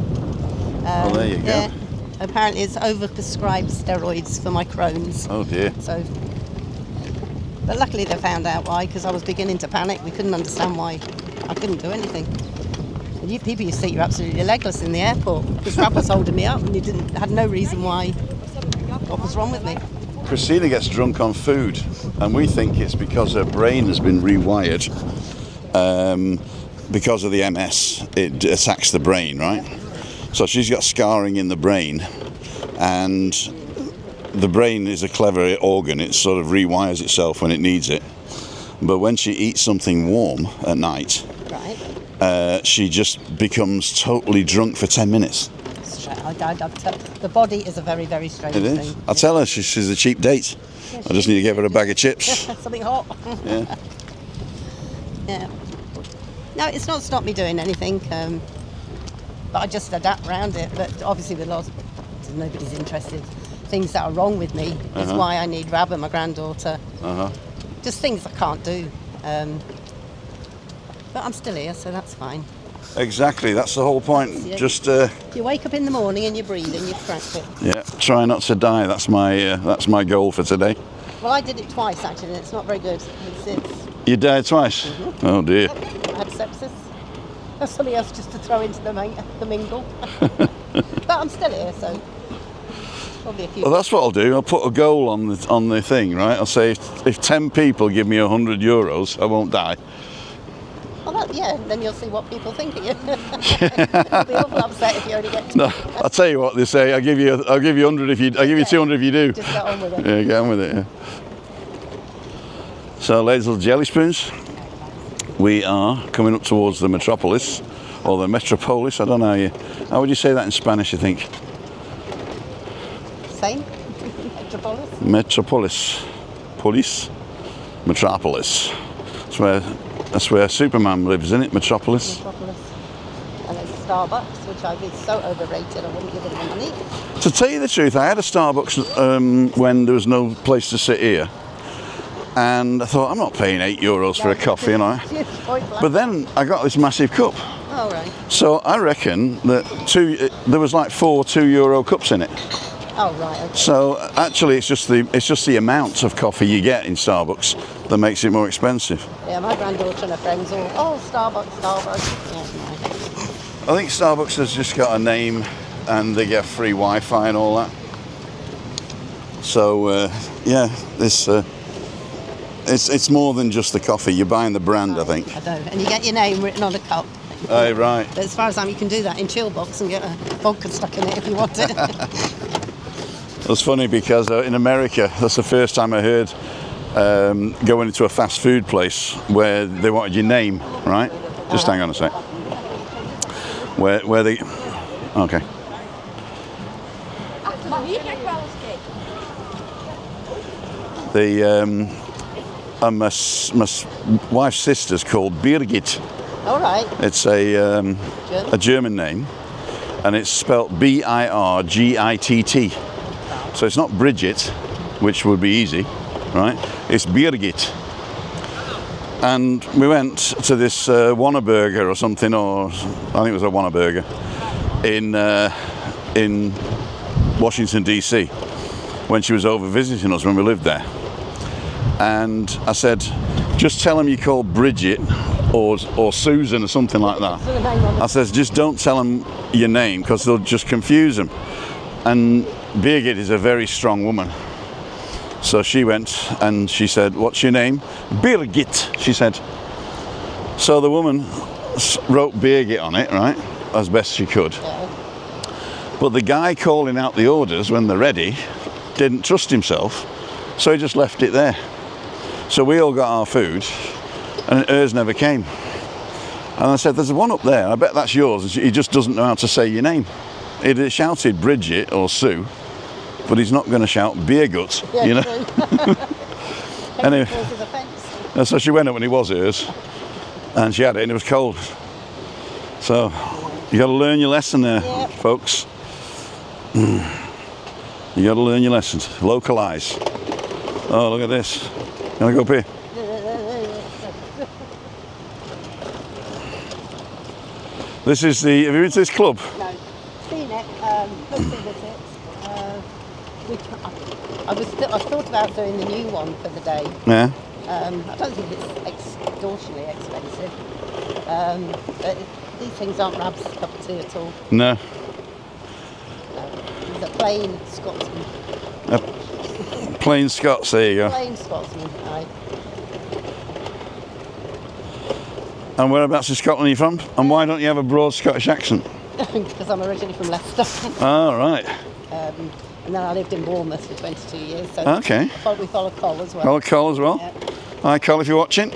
Well, there you go. Yeah. Apparently it's overprescribed steroids for my Crohn's. Oh dear. So, but luckily they found out why, because I was beginning to panic. We couldn't understand why I couldn't do anything. And people used to think you're absolutely legless in the airport because Rob was holding me up and he had no reason why. What was wrong with me? Christina gets drunk on food, and we think it's because her brain has been rewired. Because of the MS, it attacks the brain, right? So she's got scarring in the brain, and the brain is a clever organ. It sort of rewires itself when it needs it. But when she eats something warm at night, right, she just becomes totally drunk for 10 minutes. The body is a very, very strange thing. It is. I'll tell her she's a cheap date. Yeah, I just need to give her a bag of chips. Something hot. Yeah. Yeah. No, it's not stopped me doing anything, but I just adapt around it. But obviously with lots, nobody's interested. Things that are wrong with me is why I need Rab and my granddaughter. Just things I can't do. But I'm still here, so that's fine. Exactly, that's the whole point. Yeah. Just you wake up in the morning and you're breathing, you've cracked it. yeah, try not to die. That's my goal for today. Well, I did it twice actually, and it's not very good. You died twice? Oh dear. I had sepsis. That's something else just to throw into the mingle. But I'm still here, so probably a few. Well, that's what I'll do. I'll put a goal on the thing, right? I'll say if 10 people give me €100, I won't die. Well, yeah, then you'll see what people think of you. You'll be awful upset if you only get. No, I'll tell you what they say. I'll give you 100 if you. I'll give you 200 if you do. Just get on with it. Yeah, get on with it. Yeah. So, ladies and jelly spoons, we are coming up towards the metropolis, or the metropolis. I don't know how would you say that in Spanish? You think? Same. Metropolis. Metropolis, police, metropolis. That's where Superman lives, isn't it? Metropolis. Metropolis. And there's Starbucks, which I think is so overrated. I wouldn't give it the money. To tell you the truth, I had a Starbucks when there was no place to sit here, and I thought I'm not paying €8 for a coffee, you know. But then I got this massive cup. Oh right. So I reckon that there was like 4 €2 cups in it. Oh right. Okay. So actually, it's just the amount of coffee you get in Starbucks that makes it more expensive. Yeah, my granddaughter and her friends all, Starbucks. Yeah, I think Starbucks has just got a name, and they get free Wi-Fi and all that. So yeah, it's more than just the coffee. You're buying the brand, I think. I don't. And you get your name written on a cup. Oh right. But as far as you can do that in Chillbox and get a vodka stuck in it if you want it. It's funny because in America, that's the first time I heard going into a fast food place where they wanted your name, right? Just hang on a sec. Where they... Okay. My wife's sister's called Birgit. All right. It's a German name, and it's spelt Birgitt. So it's not Bridget, which would be easy, right? It's Birgit. And we went to this Whataburger or something, or I think it was a Whataburger in Washington DC when she was over visiting us when we lived there. And I said, just tell them you call Bridget or Susan or something like that. I says, just don't tell them your name because they'll just confuse them. And Birgit is a very strong woman. So she went and she said, what's your name? Birgit, she said. So the woman wrote Birgit on it, right, as best she could. But the guy calling out the orders when they're ready didn't trust himself, so he just left it there. So we all got our food, and hers never came. And I said, there's one up there, I bet that's yours. He just doesn't know how to say your name. He'd shouted Bridget or Sue, but he's not going to shout beer gut, Yeah, you know. Anyway. And so she went up when it was hers, and she had it and it was cold. So you got to learn your lesson there, folks. You got to learn your lessons. Localise. Oh, look at this. Can I go up here? This is the. Have you been to this club? No, seen it. Looked at it. I thought about doing the new one for the day. Yeah. I don't think it's extortionately expensive. But these things aren't Rab's cup of tea at all. No. He's a plain Scotsman. Plain Scots, there you go. Plain Scotsman, aye. And whereabouts in Scotland are you from? And why don't you have a broad Scottish accent? Because I'm originally from Leicester. Oh, right. And then I lived in Bournemouth for 22 years. So Okay. we follow Col as well. Oh, Col as well. Yeah. Hi, Col, if you're watching.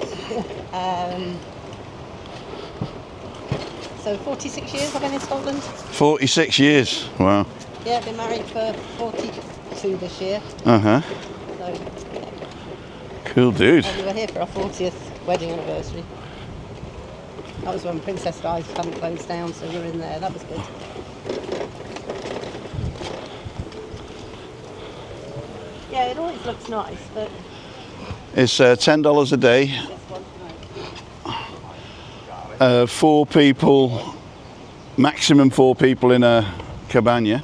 So 46 years I've been in Scotland. 46 years. Wow. Yeah, I've been married for 42 this year. Uh-huh. So, yeah. Cool dude. And we were here for our 40th wedding anniversary. That was when Princess Dives hadn't closed down, so we were in there. That was good. Yeah, it always looks nice, but... It's $10 a day. This one's nice. 4 people, maximum 4 people in a cabana.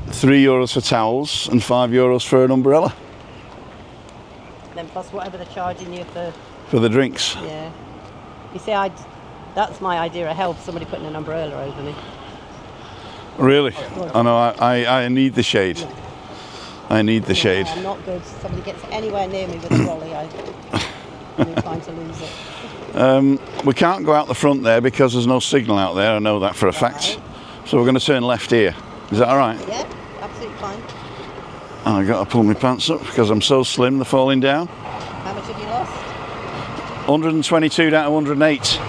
€3 for towels and €5 for an umbrella. Then plus whatever they're charging you For the drinks. Yeah. You see, that's my idea of help, somebody putting an umbrella over me. Really? I know, I need the shade. I need the shade. I'm not good. Somebody gets anywhere near me with a trolley, I'm inclined to lose it. We can't go out the front there because there's no signal out there, I know that for a fact. So we're going to turn left here. Is that alright? Yeah, absolutely fine. And I've got to pull my pants up because I'm so slim, they're falling down. How much have you lost? 122 down to 108. See?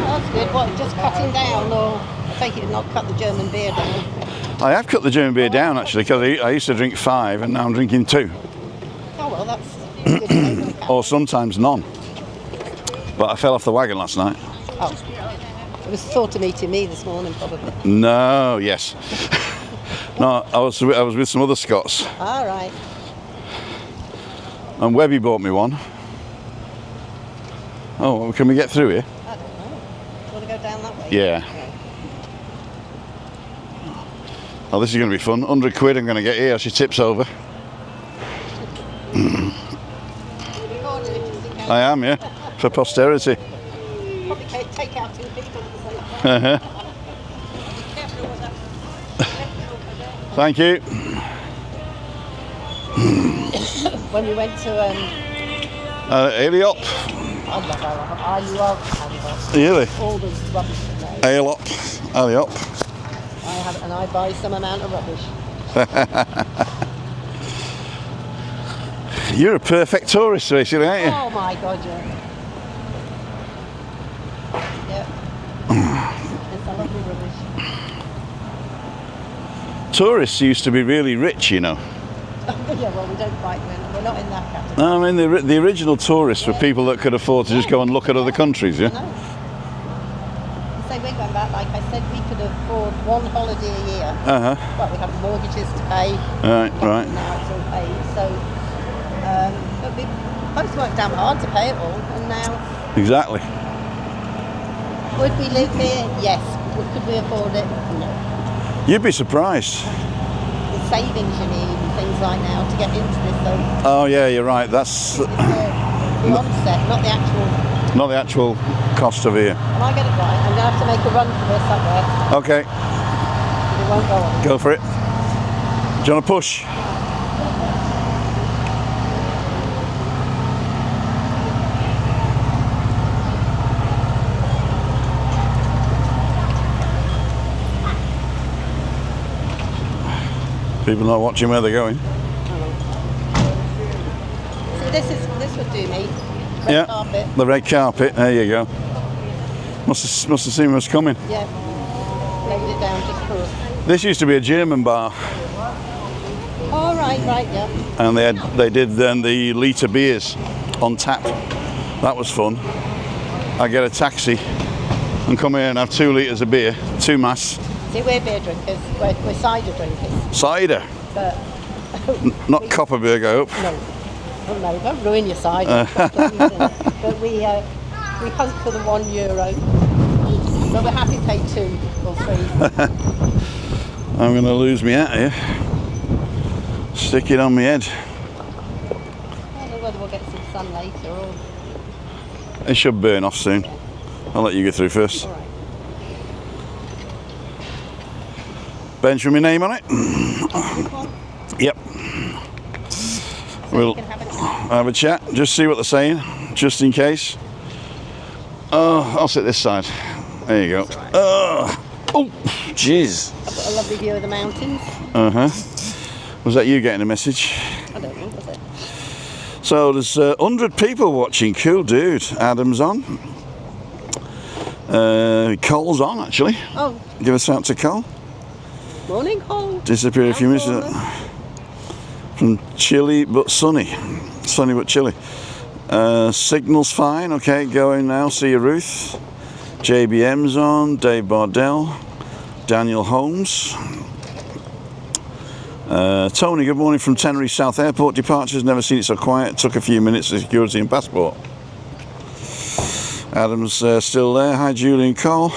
That's good. What, just cutting down, or I take it not cut the German beer down? I have cut the German beer down actually because I used to drink 5 and now I'm drinking 2. Oh well, that's good. Or sometimes none. But I fell off the wagon last night. Oh, it was thought of meeting me this morning, probably. No, yes. No, I was with some other Scots. All right. And Webby bought me one. Oh, well, can we get through here? I don't know. Want to go down that way? Yeah. Oh, this is going to be fun. 100 quid I'm going to get here. She tips over. I am, yeah. For posterity. Probably take out 2 people at the same time. Uh-huh. Thank you. When we went to Aliop. I love Aliop. I love Aliop. Really? All the rubbish from there. Aliop. I buy some amount of rubbish. You're a perfect tourist, basically, aren't you? Oh my God, yeah. Yep. It's a lovely rubbish. Tourists used to be really rich, you know. Yeah, well, we don't quite. We're not in that category. I mean, the original tourists were people that could afford to just go and look at other countries, yeah? No. So we're going back, like I said, we could afford 1 holiday a year. Uh-huh. But we have mortgages to pay. Right. Now it's all paid. So, but we both worked damn hard to pay it all, and now. Exactly. Would we live here? Yes. Could we afford it? No. You'd be surprised. The savings you need and things like now to get into this, though. Oh yeah, you're right. That's The onset, not the actual. not the actual cost of here. When I get it right, I'm going to have to make a run for this somewhere. Okay, It won't go on. go for it. Do you want to push? People not watching where they're going. So this would do me. Red carpet. The red carpet. There you go. Must have seen us coming. Yeah. Laid it down just for us. This used to be a German bar. Oh right, yeah. And they did then the litre beers on tap. That was fun. I get a taxi and come here and have 2 litres of beer, 2 mass. See, we're beer drinkers. We're cider drinkers. Cider. But not copper beer, I hope. No. Oh no, don't ruin your cider. But we hunt for the €1. So we're happy to pay 2 or 3. I'm going to lose me out here. Stick it on my head. I don't know whether we'll get some sun later or... It should burn off soon. I'll let you get through first. All right. Bench with my name on it. Yep. So We'll we can have a chat, just see what they're saying, just in case. Oh, I'll sit this side. There you go. Oh, jeez. I've got a lovely view of the mountains. Was that you getting a message? I don't know, was it? So there's 100 people watching. Cool, dude. Adam's on. Cole's on, actually. Oh, Give us out to Cole. morning, Cole. Disappeared a few minutes ago. From chilly but sunny. Sunny but chilly. Signal's fine. Okay, going now. See you, Ruth. JBM's on. Dave Bardell. Daniel Holmes. Tony, good morning from Tenerife South Airport. Departures, never seen it so quiet. Took a few minutes for security and passport. Adam's still there. Hi, Julian Cole.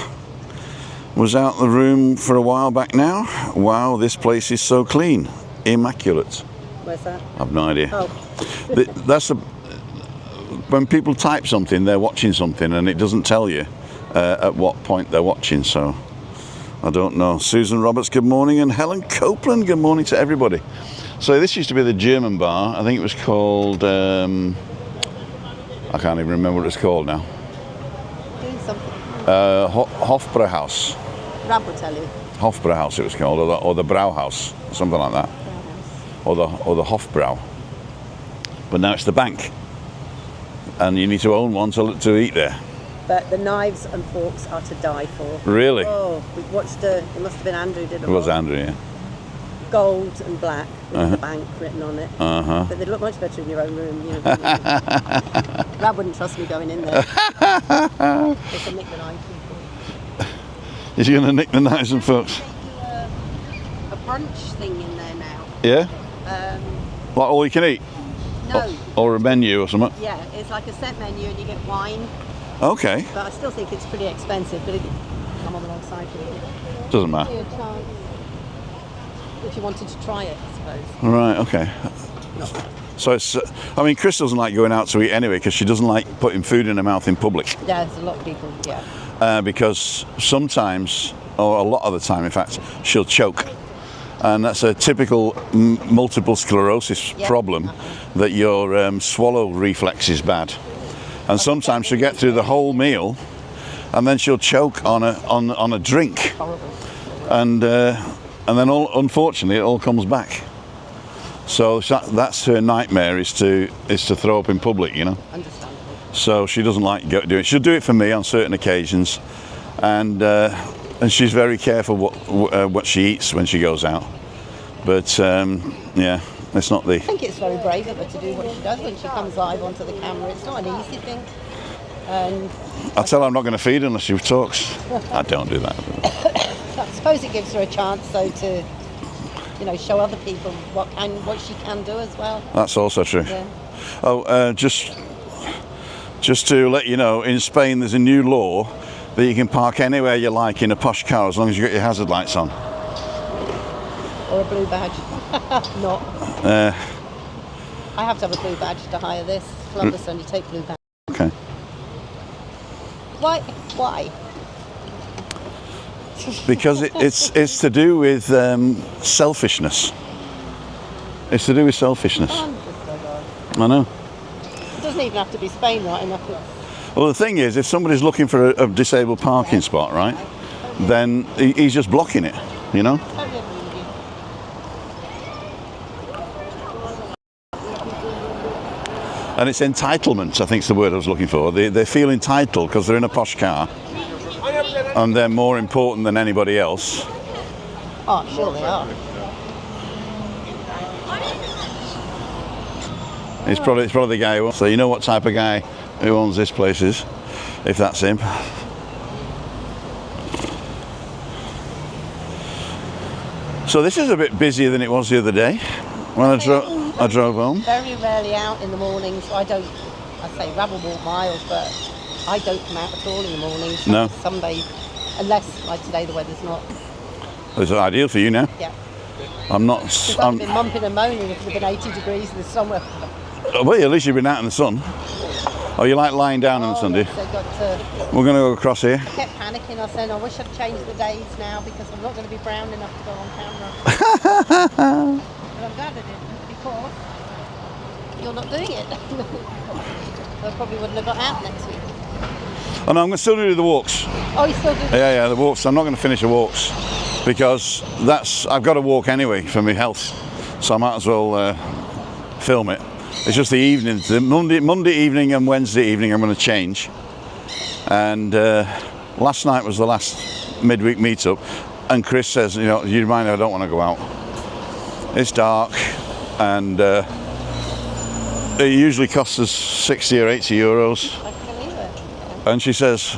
Was out the room for a while back now. Wow, this place is so clean. Immaculate. Where's that? I've no idea. Oh. That's when people type something, they're watching something and it doesn't tell you at what point they're watching, so I don't know. Susan Roberts, good morning, and Helen Copeland, good morning to everybody. So this used to be the German bar. I think it was called, I can't even remember what it's called now. Doing something. Hofbrauhaus. Rab will tell you. Hofbrauhaus it was called, or the Brauhaus, something like that. Or the Hofbrau. But now it's the bank. And you need to own one to eat there. But the knives and forks are to die for. Really? Oh, we watched it must have been Andrew did It was Andrew, yeah. Gold and black with the bank written on it. But they'd look much better in your own room. You know. Rab wouldn't trust me going in there. They can nick the knife and forks. Is he going to nick the knives and forks? A brunch thing in there now. Yeah? Like all you can eat? No. Or a menu or something? Yeah, it's like a set menu and you get wine. Okay. But I still think it's pretty expensive. But I'm on the wrong side for it. Doesn't matter. If you wanted to try it, I suppose. Right, okay. So it's, I mean, Chris doesn't like going out to eat anyway because she doesn't like putting food in her mouth in public. Yeah, there's a lot of people, yeah. Because sometimes, or a lot of the time in fact, she'll choke. And that's a typical multiple sclerosis problem, that your swallow reflex is bad. And sometimes she'll get through the whole meal and then she'll choke on a drink. Horrible. And then unfortunately it all comes back. So that's her nightmare, is to throw up in public, you know. Understandable. So she doesn't like to do it. She'll do it for me on certain occasions, and she's very careful what she eats when she goes out. But yeah, it's not the. I think it's very brave of her to do what she does when she comes live onto the camera. It's not an easy thing. And I tell her I'm not going to feed her unless she talks. I don't do that. I suppose it gives her a chance, though, to show other people what she can do as well. That's also true. Yeah. Oh, just to let you know, in Spain there's a new law that you can park anywhere you like in a posh car as long as you've got your hazard lights on. Or a blue badge. Not. I have to have a blue badge to hire this. Columbus only take blue badge. Okay. Why? Because it's to do with selfishness. It's to do with selfishness. I know. It doesn't even have to be Spain, right enough. Well, the thing is, if somebody's looking for a disabled parking spot, right, then he's just blocking it, you know? And it's entitlement, I think is the word I was looking for. They feel entitled because they're in a posh car and they're more important than anybody else. Oh, sure they are. It's probably the guy who owns. So you know what type of guy who owns this place is, if that's him. So this is a bit busier than it was the other day when I drove home. Very rarely out in the mornings. I say Rabble walk miles, but I don't come out at all in the mornings. No. Sunday, unless like today the weather's not. It's ideal for you now. Yeah. I'm not. I've been mumping and moaning if it's been 80 degrees in the summer. Well, at least you've been out in the sun. Oh, you like lying down on Sunday? Yes, I got to, We're going to go across here. I kept panicking. I said, I wish I'd changed the days now because I'm not going to be brown enough to go on camera. But I'm glad I didn't because you're not doing it. I probably wouldn't have got out next week. Oh no, I'm going to still do the walks. Oh, you still do? Yeah, the walks. I'm not going to finish the walks because I've got to walk anyway for my health, so I might as well film it. It's just the evening, the Monday evening and Wednesday evening I'm going to change. And last night was the last midweek meetup, and Chris says, you know, you mind, I don't want to go out. It's dark, and it usually costs us 60 or 80 euros. I can believe it. And she says,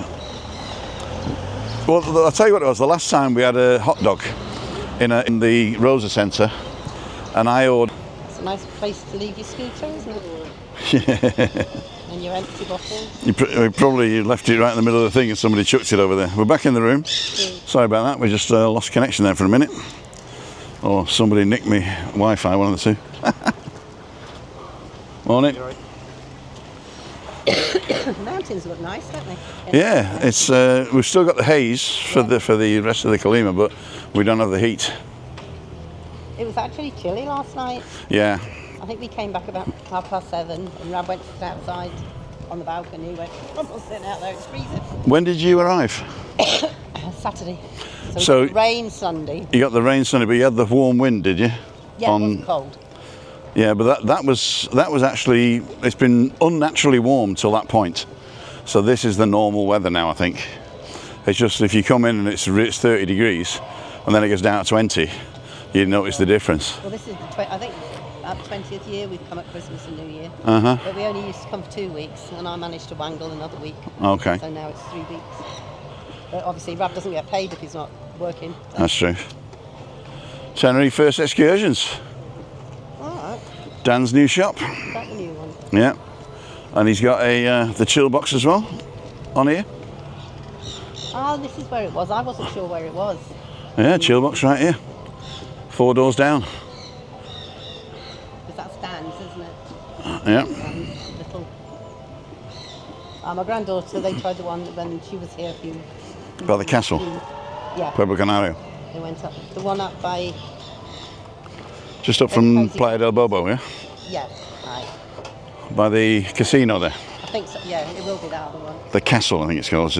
well, I'll tell you what it was. The last time we had a hot dog in the Rosa Centre, and I ordered. It's a nice place to leave your scooter, isn't it? Yeah. And your empty bottles. You probably left it right in the middle of the thing and somebody chucked it over there. We're back in the room. Sorry about that. We just lost connection there for a minute. Or somebody nicked me Wi-Fi, one of the two. Morning. The mountains look nice, don't they? Yeah, it's we've still got the haze for the rest of the Colima, but we don't have the heat. It was actually chilly last night. Yeah. I think we came back about 7:30 and Rab went to sit outside on the balcony. Went, I'm not sitting out there, it's freezing. When did you arrive? Saturday. So it rained Sunday. You got the rain Sunday, but you had the warm wind, did you? Yeah, it wasn't cold. Yeah, but that was actually, it's been unnaturally warm till that point. So this is the normal weather now, I think. It's just if you come in and it's 30 degrees and then it goes down to 20, you notice the difference. Well, this is I think our 20th year we've come at Christmas and New Year. Uh-huh. But we only used to come for 2 weeks, and I managed to wangle another week. Okay. So now it's 3 weeks. But obviously, Rab doesn't get paid if he's not working. So. That's true. Tenerife first excursions. All right. Dan's new shop. Is that the new one? Yeah. And he's got the chill box as well on here. Oh, this is where it was. I wasn't sure where it was. Yeah, chill box right here. 4 doors down. Because that's Dan's, isn't it? Yeah. Little. My granddaughter, they tried the one when she was here a few. By the castle. Yeah. Pueblo Canario. They went up. The one up by. Just up from Playa del Bobo, yeah? Yeah. Right. By the casino there. I think so. Yeah, it will be that other one. The castle, I think it's called.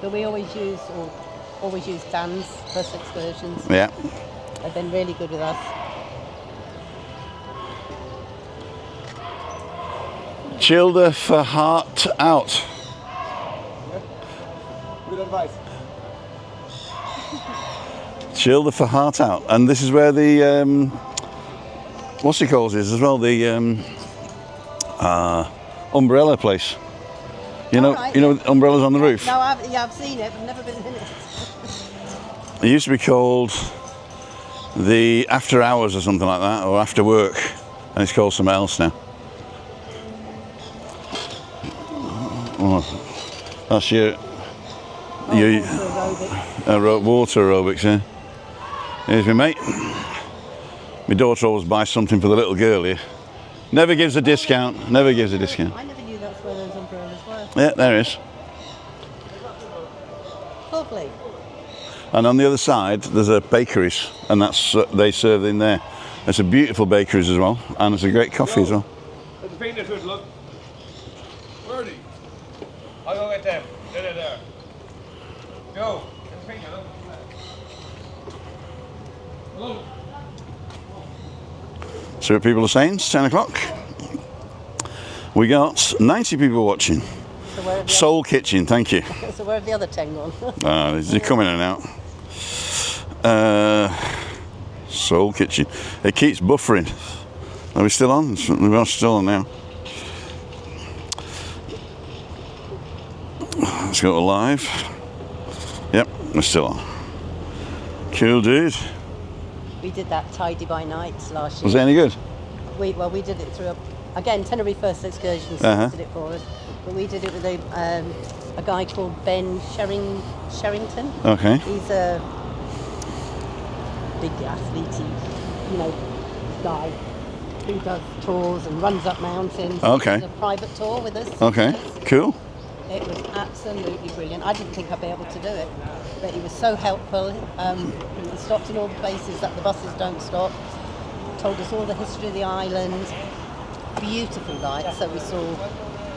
But we always use Dan's first excursions. Yeah. They've been really good with us. Childer for heart out. Good advice. Childer for heart out. And this is where the what's it called is as well, the umbrella place. You know, right. you know, umbrellas on the roof. No, I've seen it, but never been in it. It used to be called the after hours or something like that, or after work, and it's called something else now. Oh, that's your water aerobics, yeah. Here's my mate. My daughter always buys something for the little girl here. Never gives a discount. Never gives a discount. I never knew that's where those umbrellas were. Yeah, there is. Lovely. And on the other side, there's a bakeries, and that's they serve in there. It's a beautiful bakeries as well, and it's a great coffee as well. There's a painter to it, look. Birdie. I'll go get them. There. Go. There's a painter, look. Hello. So what people are saying, it's 10 o'clock. We got 90 people watching. So where have the Soul Kitchen, thank you. So where have the other 10 gone? They're coming in and out. Soul Kitchen. It keeps buffering. Are we still on? We are still on now. Let's go to live. Yep, we're still on. Cool, dude. We did that Tidy by Night last year. Was it any good? We did it through, again, Tenerife First Excursions did it for us. But we did it with a guy called Ben Sherrington. Okay. He's a big athlete, guy who does tours and runs up mountains. Okay. He did a private tour with us. Okay, cool. It was absolutely brilliant. I didn't think I'd be able to do it, but he was so helpful. He stopped in all the places that the buses don't stop. Told us all the history of the island. Beautiful night. So we saw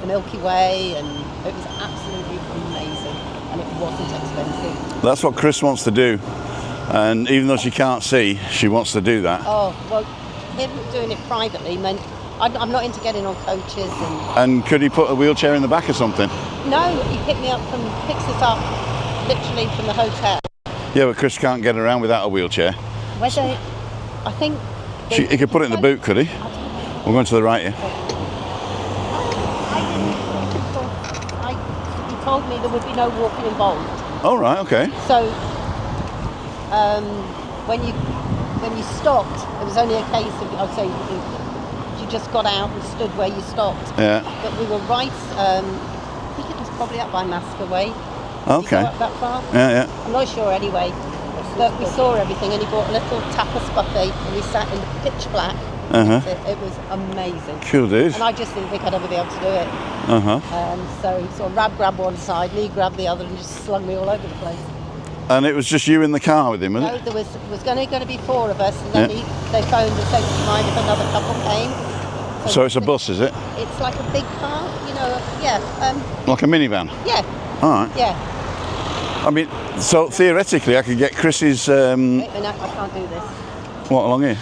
the Milky Way, and it was absolutely amazing. And it wasn't expensive. That's what Chris wants to do, and even though she can't see, she wants to do that. Oh well, him doing it privately meant I'm not into getting on coaches And could he put a wheelchair in the back or something? No, he picks us up literally from the hotel. Yeah, but Chris can't get around without a wheelchair. Whether, I think... He could put it in the boot, could he? We're going to the right here. He told me there would be no walking involved. Oh, right, okay. So, when you stopped, it was only a case of, I'd say, you just got out and stood where you stopped. Yeah. But we were right, I think it was probably up by Masca Way. Okay. Did you go up that far? Yeah, yeah. I'm not sure anyway. But we saw everything, and he bought a little tapas buffet, and we sat in the pitch black. It was amazing. Cool, dude. And I just didn't think I'd ever be able to do it. So he sort of grabbed one side, and he grabbed the other, and just slung me all over the place. And it was just you in the car with him, wasn't No, it? there was going to be 4 of us, and then they phoned and said, do you mind if another couple came? So it's a bus, is it? It's like a big car, Like a minivan? Yeah. All right. Yeah. I mean, so theoretically I could get Chris's... Wait a minute, I can't do this. What, along here?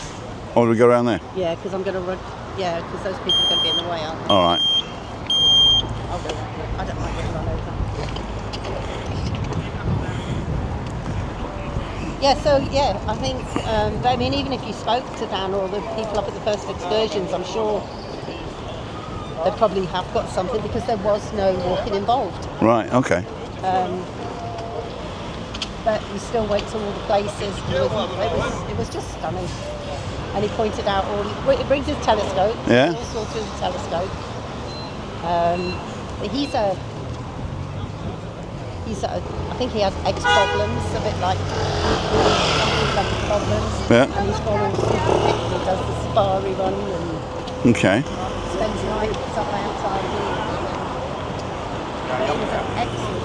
Or do we go around there? Yeah, because I'm going to run... Yeah, because those people are going to be in the way, aren't they? All right. I'll go around it. I don't mind getting run over. Yeah, so I think, even if you spoke to Dan or the people up at the First Excursions, I'm sure they probably have got something because there was no walking involved. Right, okay. But you still went to all the places. It was just stunning. And he pointed out he brings his telescope. Yeah. He all saw through the telescope. I think he has X problems, a bit like problems. Yeah. And he's got all super fit. He does the safari run and Okay. spends nights up outside. It was an excellent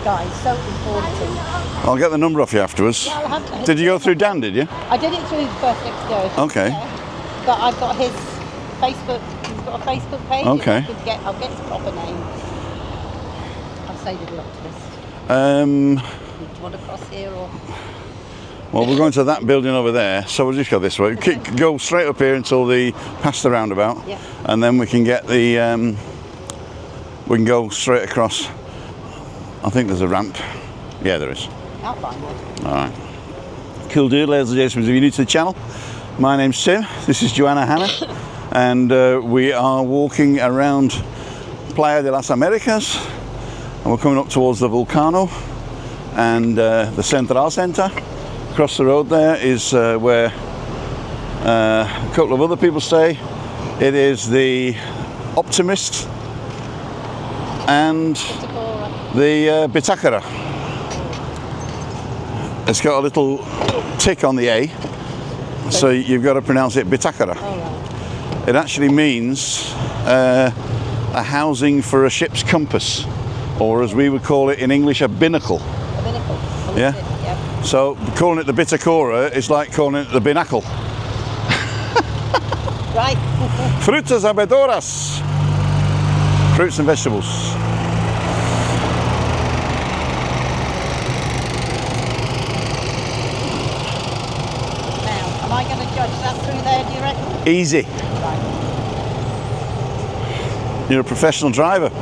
guy, so informative. I'll get the number off you afterwards. Yeah, Did you go through Dan, did you? I did it through the First Excursion. Okay. Yeah. But I've got his Facebook. He's got a Facebook page. Okay. I'll get his proper name. I'll say to the optimist. Um, Do you want to cross here or? well, we're going to that building over there, so we'll just go this way. Go straight up here until past the roundabout, Yeah. and then we can get we can go straight across. I think there's a ramp. Yeah, there is. I'll find one. All right. Cool dude, ladies and gentlemen, if you're new to the channel, my name's Tim, this is Joanna Hannah, and we are walking around Playa de las Americas, and we're coming up towards the Volcano and the Central Center. Across the road there is where a couple of other people stay. It is the Optimist and the Bitakara. It's got a little tick on the A, so you've got to pronounce it Bitakara. Right. It actually means a housing for a ship's compass, or as we would call it in English, a binnacle. A binnacle. Yeah. Yep. So calling it the Bitakora is like calling it the binacle. Right. Frutas y verduras. Fruits and vegetables. Now, am I going to judge that through there, do you reckon? Easy. Right. You're a professional driver. Oh,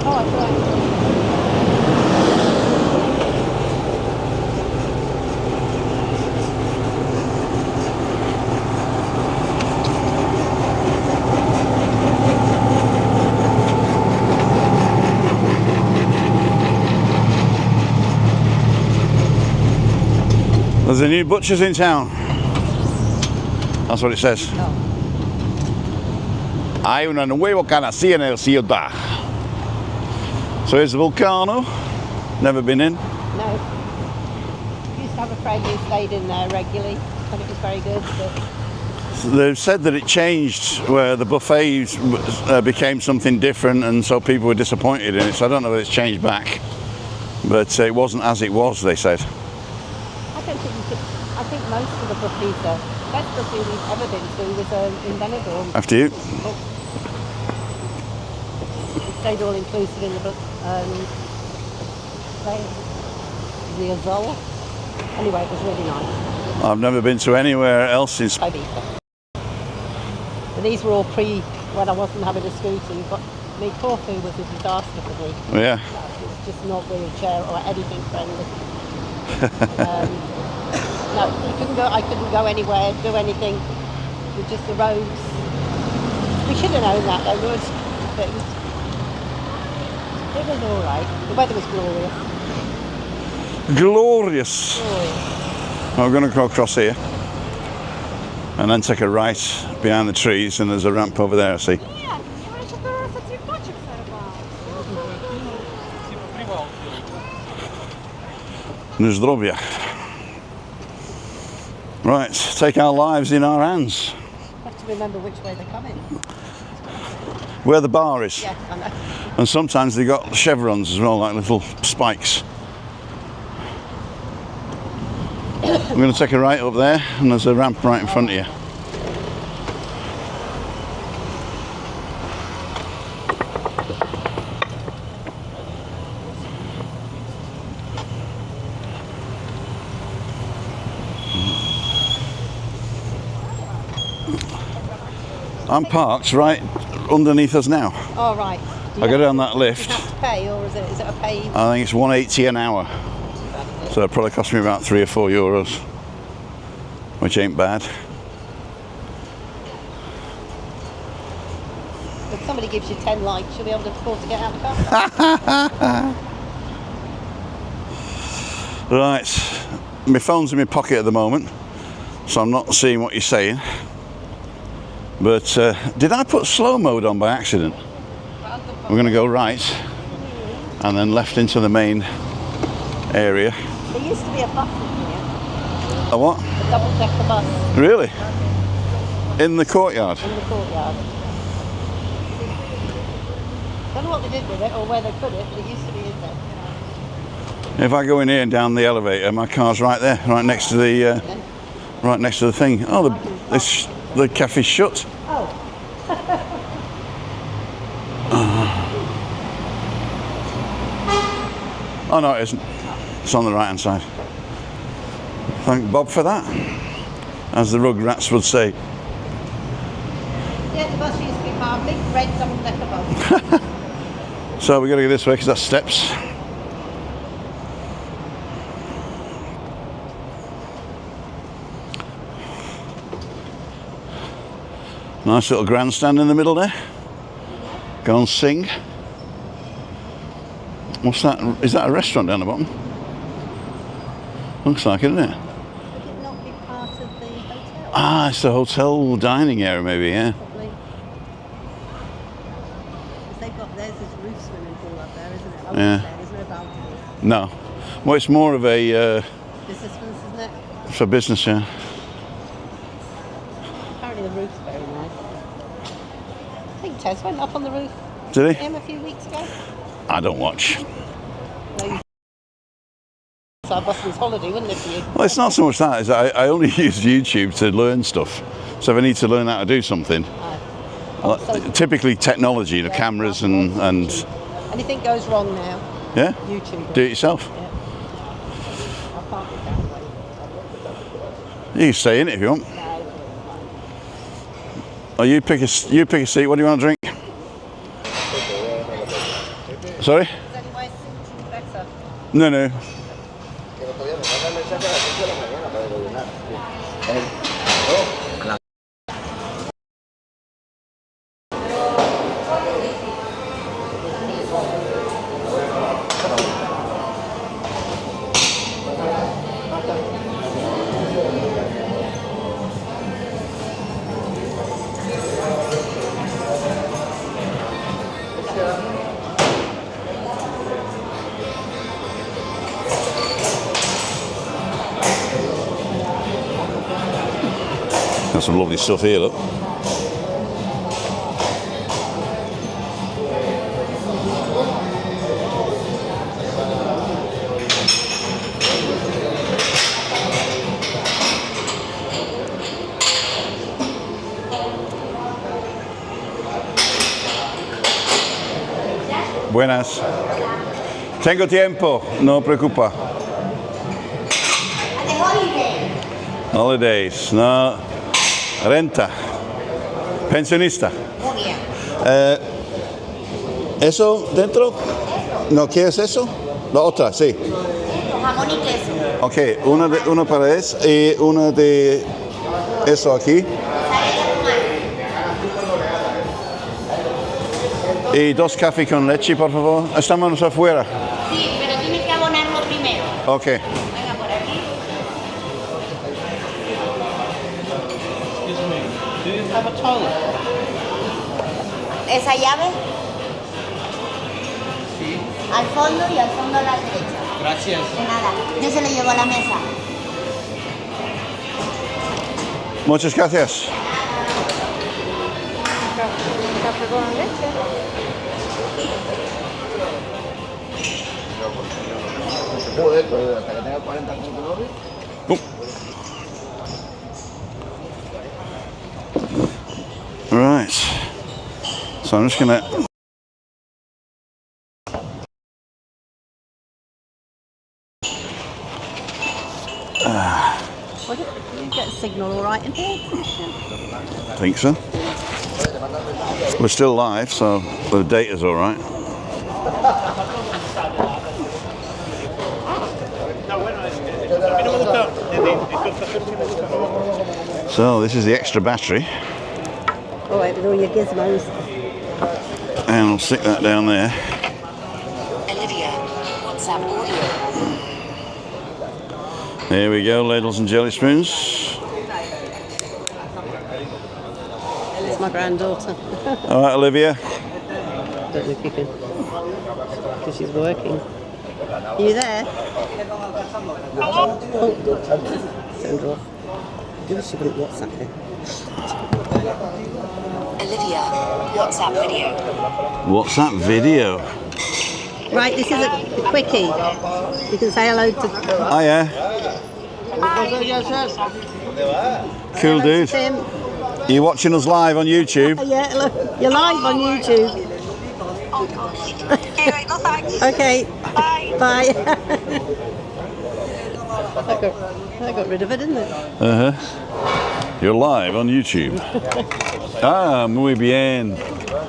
that's right. There's a new butcher's in town. That's what it says. Oh. Hay una nueva canasía en el ciudad. So here's the Volcano. Never been in. No. Used to have a friend who stayed in there regularly, and it was very good. But They've said that it changed, where the buffet became something different, and so people were disappointed in it. So I don't know if it's changed back, but it wasn't as it was, they said. I don't think you could. I think most of the buffets, the best buffet we've ever been to was in Benidorm. After you. We stayed all inclusive in the the Azul. Anyway, it was really nice. I've never been to anywhere else in Spain. But these were all when I wasn't having a scooter. But me, Corfu was a disaster for me. Yeah. It's just not wheelchair or anything friendly. No, you couldn't go. I couldn't go anywhere, do anything with just the roads. We should have known that though, but it was all right. The weather was glorious. Glorious. Glorious. We're going to go across here and then take a right behind the trees, and there's a ramp over there, I see. Zdrowia. Right, take our lives in our hands. I have to remember which way they're coming. Where the bar is. Yeah, I know. And sometimes they got chevrons as well, like little spikes. I'm going to take a right up there, and there's a ramp right in front of you. I'm parked right underneath us now. Oh, right. I go down that lift. Do you have to pay, or is it a pay? I think it's $1.80 an hour. So it probably cost me about €3 or €4, which ain't bad. If somebody gives you 10 likes, you'll be able to afford to get out of the car. Right, my phone's in my pocket at the moment, so I'm not seeing what you're saying. But did I put slow mode on by accident? We're going to go right and then left into the main area. There used to be a bus in here. A what? A double-decker bus. Really? In the courtyard? In the courtyard. Don't know what they did with it or where they put it, but it used to be in there. If I go in here and down the elevator, my car's right there, right next to the thing. Oh, the cafe's shut. Oh. Oh no, it isn't. It's on the right hand side. Thank Bob for that, as the Rugrats would say. Yeah, the bus used to be parked, big red double-decker bus. So we've got to go this way because that's steps. Nice little grandstand in the middle there. Go and sing. What's that? Is that a restaurant down the bottom? Looks like it, isn't it? Would it not be part of the hotel? Ah, it's the hotel dining area maybe, yeah. Probably. Because they've got, there's this roof swimming pool up there, isn't it? Oh, Yeah. There's no balcony. No. Well, it's more of a Business ones, isn't it? for business, yeah. Apparently the roof's very nice. I think Tez went up on the roof. Did he? Him a few weeks ago. I don't watch. No, so I bust his holiday, wouldn't it, for you? Well, it's not so much that. Is I only use YouTube to learn stuff. So if I need to learn how to do something, typically technology, cameras and Anything goes wrong now, yeah, YouTube. do it yourself. Yeah. I can't be that way. You can stay in it if you want. No, Oh, you pick a seat. What do you want to drink? Sorry? Is anyway suiting better? No, no. Got some lovely stuff here, look. Buenas. Tengo tiempo, no preocupa. Holidays, no. Renta. Pensionista. ¿Eso dentro? ¿No quieres eso? La otra, sí. Jamón y queso. Ok, una para eso y una de eso aquí. Y 2 cafés con leche, por favor. Estamos afuera. Sí, pero tienes que abonarlo primero. Ok. Venga, por aquí. ¿Esa llave? Sí. Al fondo y al fondo a la derecha. Gracias. De nada. Yo se lo llevo a la mesa. Muchas gracias. Café con leche. Joder, pero hasta que tenga 40 contenedores. Right. So I'm just gonna. What did you get a signal all right in here? I think so. We're still live, so the data's all right. So this is the extra battery, All right, with all your gizmos. and I'll stick that down there. Olivia, WhatsApp audio. There we go, ladles and jelly spoons. It's my granddaughter. All right, Olivia. Don't know if you can, because she's working. Are you there? Oh, send her off. I wish she wouldn't WhatsApp her. Olivia, WhatsApp video. What's that video? Right, this is a quickie. You can say hello to Oh yeah. Cool dude. Tim. Are you watching us live on YouTube? Yeah, look, you're live on YouTube. Oh gosh. Okay, no thanks. Okay. Bye. Bye. I got rid of it, didn't it? Uh-huh. You're live on YouTube. Ah, muy bien.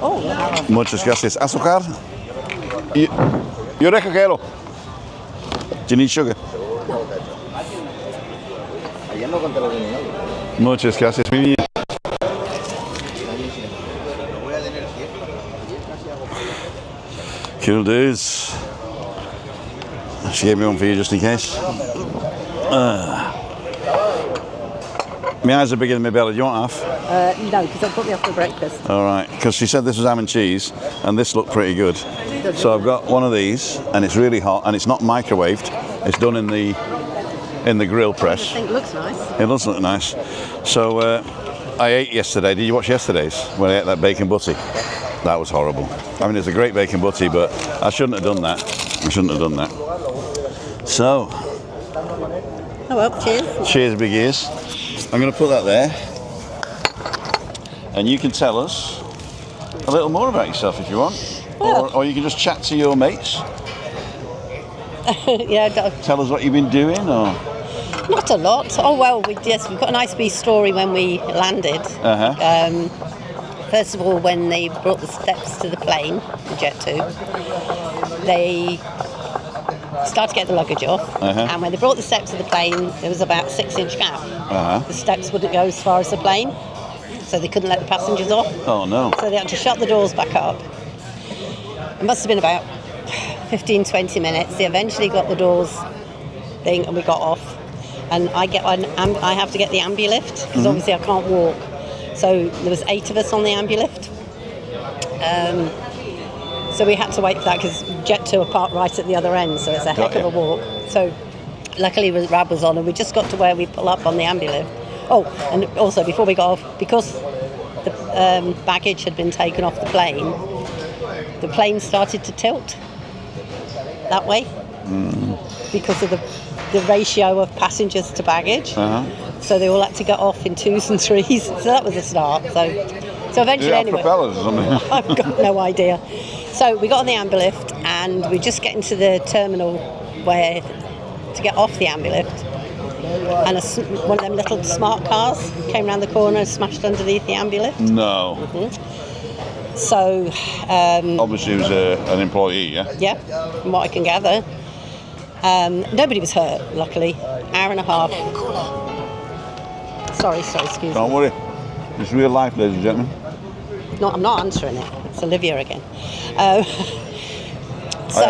Oh, wow. Muchas gracias. ¿Azúcar? Yo recogelo. Do you need sugar? Ayer no conté lo que tenía. Muchas gracias, mi niña. Cool dudes. She gave me one for you just in case. My eyes are bigger than my belly. Do you want half? No, because I'll put me off for breakfast. All right, because she said this was ham and cheese, and this looked pretty good. So I've got one of these, and it's really hot, and it's not microwaved. It's done in the grill I press. think it looks nice. It does look nice. So I ate yesterday. Did you watch yesterday's when I ate that bacon butty? That was horrible. I mean, it's a great bacon butty, but I shouldn't have done that. I shouldn't have done that. So, Oh well, cheers. cheers, big ears. I'm going to put that there, and you can tell us a little more about yourself if you want, or you can just chat to your mates. Yeah, Tell us what you've been doing, or not a lot. Oh well, we've got a nice wee story when we landed. first of all, when they brought the steps to the plane, the Jet 2, they started to get the luggage off, and when they brought the steps to the plane, there was about a 6-inch gap. The steps wouldn't go as far as the plane, so they couldn't let the passengers off. Oh no. So they had to shut the doors back up. It must have been about 15-20 minutes. They eventually got the doors thing and we got off. And I have to get the ambulift because obviously I can't walk. So there was 8 of us on the ambulift. So we had to wait for that because Jet 2 are parked right at the other end, so it's a heck of a walk. So luckily Rab was on and we just got to where we pull up on the ambulift. Oh, and also before we got off, because the baggage had been taken off the plane started to tilt that way because of the ratio of passengers to baggage. So they all had to get off in 2s and 3s. So that was a start. So eventually, anyway, propellers or something? I've got no idea. So we got on the ambulift and we just get into the terminal where to get off the ambulift. And one of them little smart cars came around the corner and smashed underneath the ambulift. No. So obviously he was an employee, yeah? Yeah, from what I can gather. Nobody was hurt, luckily. Hour and a half. Sorry, excuse me. Don't worry. It's real life, ladies and gentlemen. No, I'm not answering it. It's Olivia again. Hi,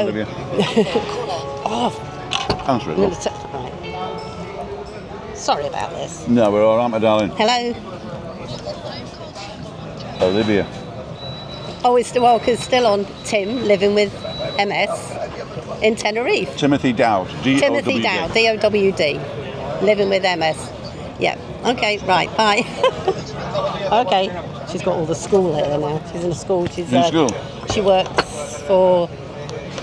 Olivia. Answer it, look. Right. Sorry about this. No, we're all right, my darling. Hello? Olivia. Oh, it's still on Tim, living with MS in Tenerife. Timothy Dowd. Timothy Dowd, D-O-W-D. Living with MS. Yeah. Okay, right, bye. Okay. She's got all the school here now. She's in a school. She's in school? She works for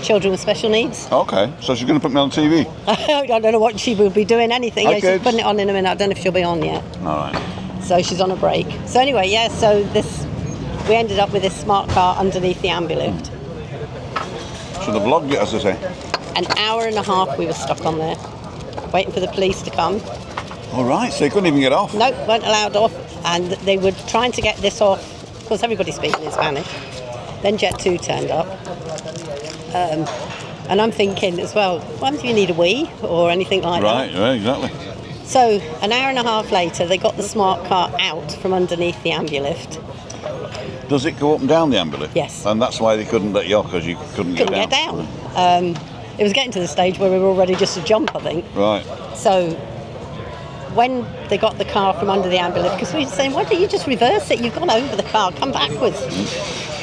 children with special needs. Okay, so she's going to put me on TV? I don't know what she will be doing, anything. Yeah, she's putting it on in a minute. I don't know if she'll be on yet. All right. So she's on a break. So anyway, yeah, so we ended up with this smart car underneath the ambulift. Should have vlogged it, as I say. An hour and a half we were stuck on there, waiting for the police to come. All right, so you couldn't even get off? No, weren't allowed off. And they were trying to get this off. Of course, everybody's speaking in Spanish. Then Jet 2 turned up. And I'm thinking as well, what if you need a wee or anything like that? Right, exactly. So an hour and a half later, they got the smart car out from underneath the ambulift. Does it go up and down the ambulift? Yes. And that's why they couldn't let you off, because you couldn't get down? It was getting to the stage where we were all ready just to jump, I think. Right. So when they got the car from under the ambulift, because we were saying, why don't you just reverse it? You've gone over the car, come backwards.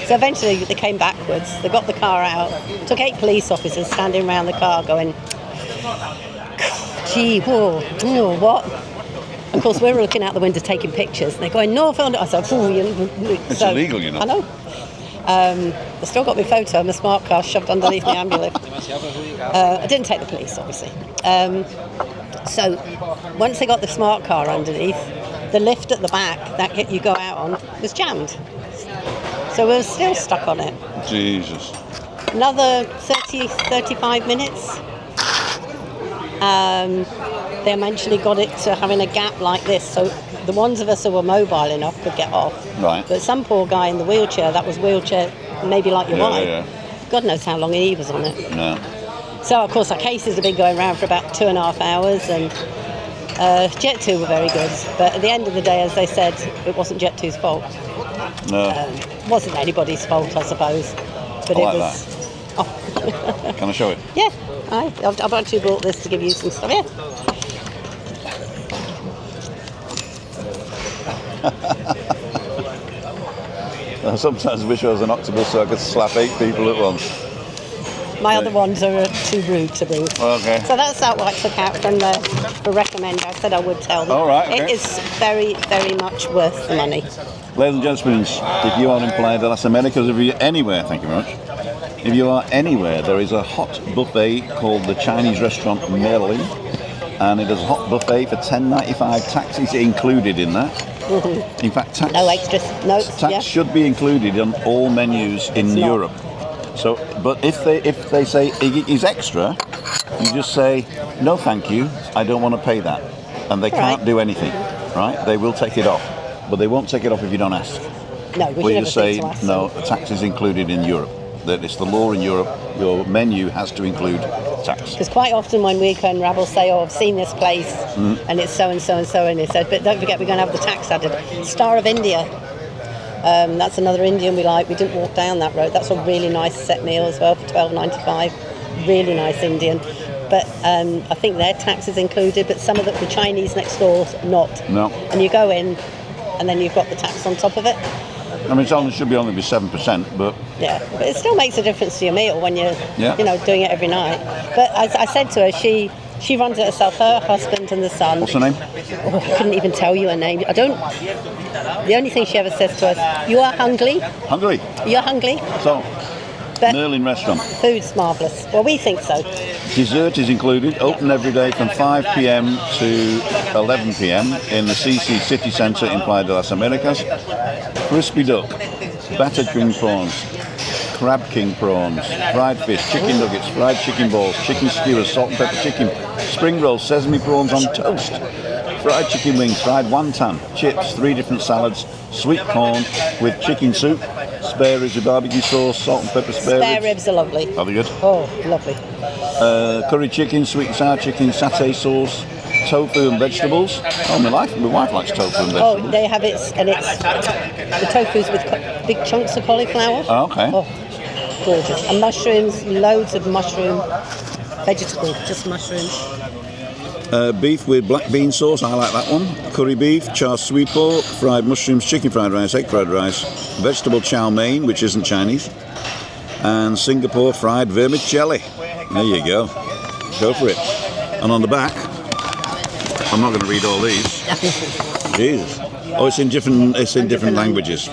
So eventually they came backwards, they got the car out, took 8 police officers standing around the car going, gee, whoa, what? Of course, we were looking out the window taking pictures, and they're going, no, I found it. I said, it's illegal, you know. I know. I still got my photo of my smart car shoved underneath the ambulift. I didn't take the police, obviously. So once they got the smart car underneath, the lift at the back that you go out on was jammed. So we were still stuck on it. Jesus. Another 35 minutes. They eventually got it to having a gap like this, so the ones of us who were mobile enough could get off. Right. But some poor guy in the wheelchair, that was wheelchair, maybe like your wife, yeah. God knows how long he was on it. No. So, of course, our cases have been going around for about 2.5 hours, and Jet 2 were very good. But at the end of the day, as they said, it wasn't Jet 2's fault. No. It wasn't anybody's fault, I suppose. But I it like was. that. Oh. Can I show it? Yeah. I've actually brought this to give you some stuff. Yeah. I sometimes wish I was an octopus so I could slap 8 people at once. My other ones are too rude to bring. Okay. So that's what I took out from the recommend. I said I would tell them. All right, okay. It is very, very much worth the money. Ladies and gentlemen, if you are in Playa de las Americas, if you're anywhere, thank you very much. If you are anywhere, there is a hot buffet called the Chinese restaurant Millar, and it is a hot buffet for $10.95. Tax is included in that. Mm-hmm. In fact, tax, no extras. No. Tax should be included on all menus in Europe. So, but if they say it is extra, you just say no, thank you. I don't want to pay that, and they can't do anything. Right? They will take it off, but they won't take it off if you don't ask. No, we Well, you never just say, speak to us. no, the tax is included in Europe. That it's the law in Europe, your menu has to include tax. Because quite often when we can, Rab will say, oh, I've seen this place and it's so and so and so, and he said, but don't forget we're going to have the tax added. Star of India. That's another Indian we like. We didn't walk down that road. That's a really nice set meal as well for $12.95. Really nice Indian. But I think their tax is included, but some of the Chinese next door, not. No. And you go in and then you've got the tax on top of it. I mean, it should only be 7%, but... Yeah, but it still makes a difference to your meal when you're, Yeah. you know, doing it every night. But as I said to her, she runs it herself, her husband and the son. What's her name? Oh, I couldn't even tell you her name. The only thing she ever says to us, you are hungry? Hungry. You're hungry? So, But Merlin restaurant. food's marvellous. Well, we think so. Dessert is included, open every day from 5 p.m. to 11 p.m. in the CC City Centre in Playa de las Americas. Crispy duck, battered king prawns, crab king prawns, fried fish, chicken nuggets, fried chicken balls, chicken skewers, salt and pepper chicken, spring rolls, sesame prawns on toast, fried chicken wings, fried wonton, chips, 3 different salads, sweet corn with chicken soup, spare ribs with barbecue sauce, salt and pepper Spare ribs are lovely. Are they good? Oh, lovely. Curry chicken, sweet and sour chicken, satay sauce, tofu and vegetables. Oh, my wife likes tofu and vegetables. Oh, they have it, and it's the tofu's with big chunks of cauliflower. Oh, okay. Oh, gorgeous. And mushrooms, loads of mushroom, vegetable, just mushrooms. Beef with black bean sauce, I like that one. Curry beef, char sweet pork, fried mushrooms, chicken fried rice, egg fried rice, vegetable chow mein, which isn't Chinese, and Singapore fried vermicelli. There you go. Go for it. And on the back, I'm not going to read all these. Jesus. Oh, it's in different languages.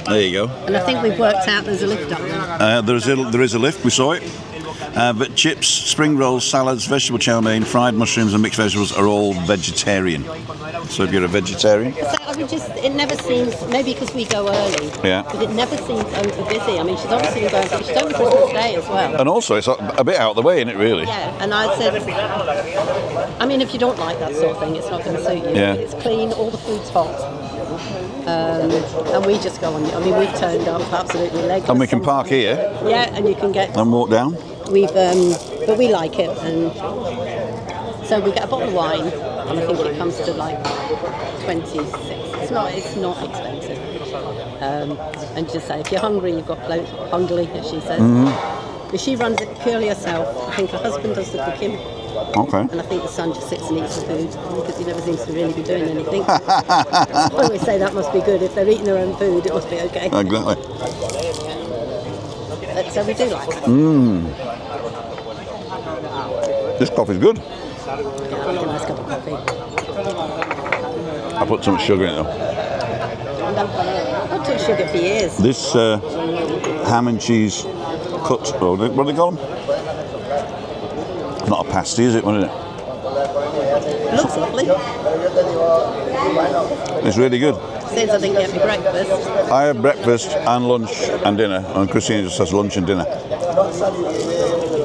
There you go. And I think we've worked out there's a lift up there. There is a lift. We saw it. But chips, spring rolls, salads, vegetable chow mein, fried mushrooms and mixed vegetables are all vegetarian. So if you're a vegetarian... So it never seems, maybe because we go early, Yeah. but it never seems over busy. I mean, she's obviously been going, she's open Christmas Day as well. And also, it's a bit out of the way, isn't it, really? Yeah, and I said, I mean, if you don't like that sort of thing, it's not going to suit you. Yeah. It's clean, all the food's hot. And we just go on, I mean, we've turned up absolutely legless. And we can park here Yeah, and you can get... and walk down. But we like it, and so we get a bottle of wine, and I think it comes to like 26. It's not expensive. And just say if you're hungry, you've got hungry, as she says. But she runs it purely herself. I think her husband does the cooking, Okay. and I think the son just sits and eats the food because he never seems to really be doing anything. I always say that must be good. If they're eating their own food, it must be okay. Exactly. But, so we do like that. This coffee's good. Yeah, I like a nice cup of coffee. I put too much sugar in it though. I've took sugar for years. This ham and cheese cut, what do they call them? Not a pasty, is it? What is it? It looks lovely. It's really good. Since I didn't get me breakfast. I have breakfast and lunch and dinner, and Christine just has lunch and dinner.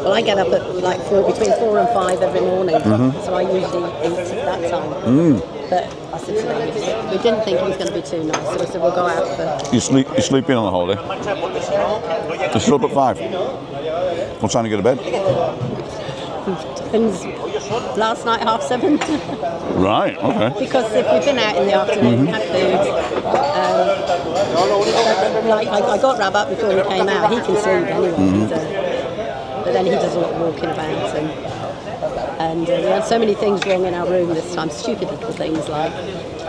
Well, I get up at like between 4 and 5 every morning, so I usually eat at that time. But I said to them, we didn't think it was going to be too nice, so I said we'll go out for... You sleep in on the holiday? You still up at 5? What time do you go to bed? Depends. Last night 7:30. Right, okay. Because if we've been out in the afternoon, had food, like I got Rab up before we came out. He can sleep anyway, but then he does a lot of walking about, and we had so many things wrong in our room this time. Stupid little things like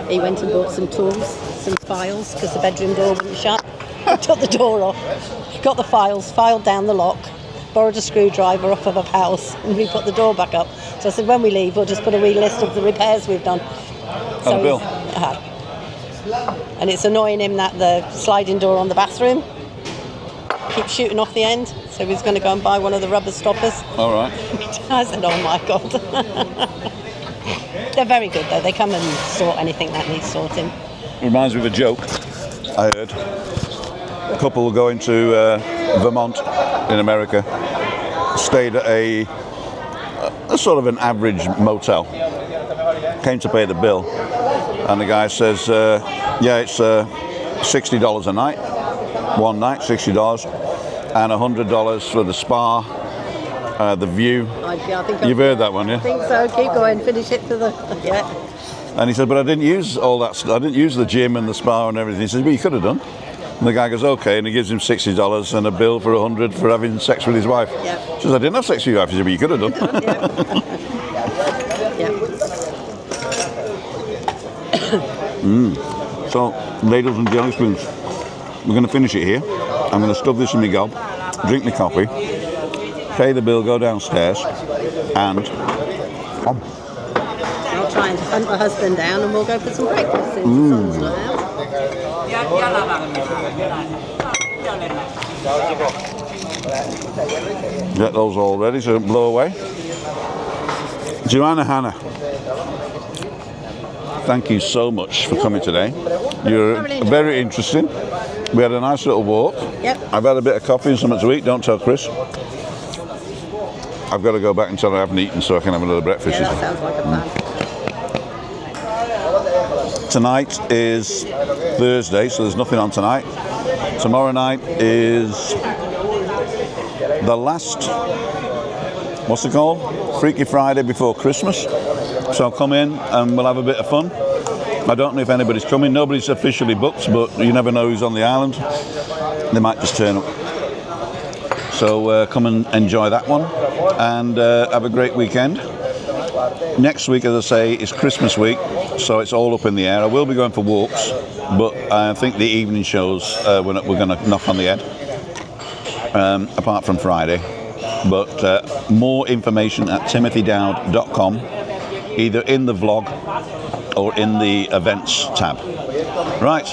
he went and bought some tools, some files, because the bedroom door wouldn't shut. I took the door off, got the files, filed down the lock, borrowed a screwdriver off of a house, and we put the door back up. So I said, when we leave, we'll just put a wee list of the repairs we've done. So Bill. And it's annoying him that the sliding door on the bathroom keeps shooting off the end. So he's going to go and buy one of the rubber stoppers. All right. I said, oh my God. They're very good though. They come and sort anything that needs sorting. Reminds me of a joke I heard. A couple going to Vermont in America, stayed at a sort of an average motel, came to pay the bill, and the guy says, yeah, it's $60 a night, one night, $60, and $100 for the spa, the view. I think You've heard that one, yeah? I think so. Keep going. Finish it to the. Yeah. And he said, but I didn't use all that. I didn't use the gym and the spa and everything. He says, well, you could have done. And the guy goes, okay, and he gives him $60 and a bill for $100 for having sex with his wife. Yep. She says, I didn't have sex with your wife. He said, but you could have done. So, ladles and jelly spoons. We're going to finish it here. I'm going to stuff this in my gob, drink my coffee, pay the bill, go downstairs, and... I'll try and hunt my husband down and we'll go for some breakfast in the sun's not out. Get those all ready so don't blow away. Joanna Hannah, thank you so much for coming today. You're very interesting. We had a nice little walk. Yep. I've had a bit of coffee and something to eat. Don't tell Chris. I've got to go back and tell her I haven't eaten so I can have another breakfast. Yeah, that sounds like a plan. Tonight is Thursday, so there's nothing on tonight. Tomorrow night is the last, what's it called? Freaky Friday before Christmas. So come in and we'll have a bit of fun. I don't know if anybody's coming. Nobody's officially booked, but you never know who's on the island. They might just turn up. So come and enjoy that one and have a great weekend. Next week, as I say, is Christmas week, so it's all up in the air. I will be going for walks, but I think the evening shows we're going to knock on the head, apart from Friday. But more information at timothydowd.com, either in the vlog or in the events tab. Right,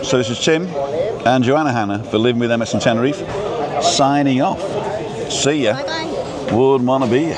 so this is Tim and Joanna Hannah for Living with MS in Tenerife, signing off. See ya. Bye-bye. Would wanna be ya.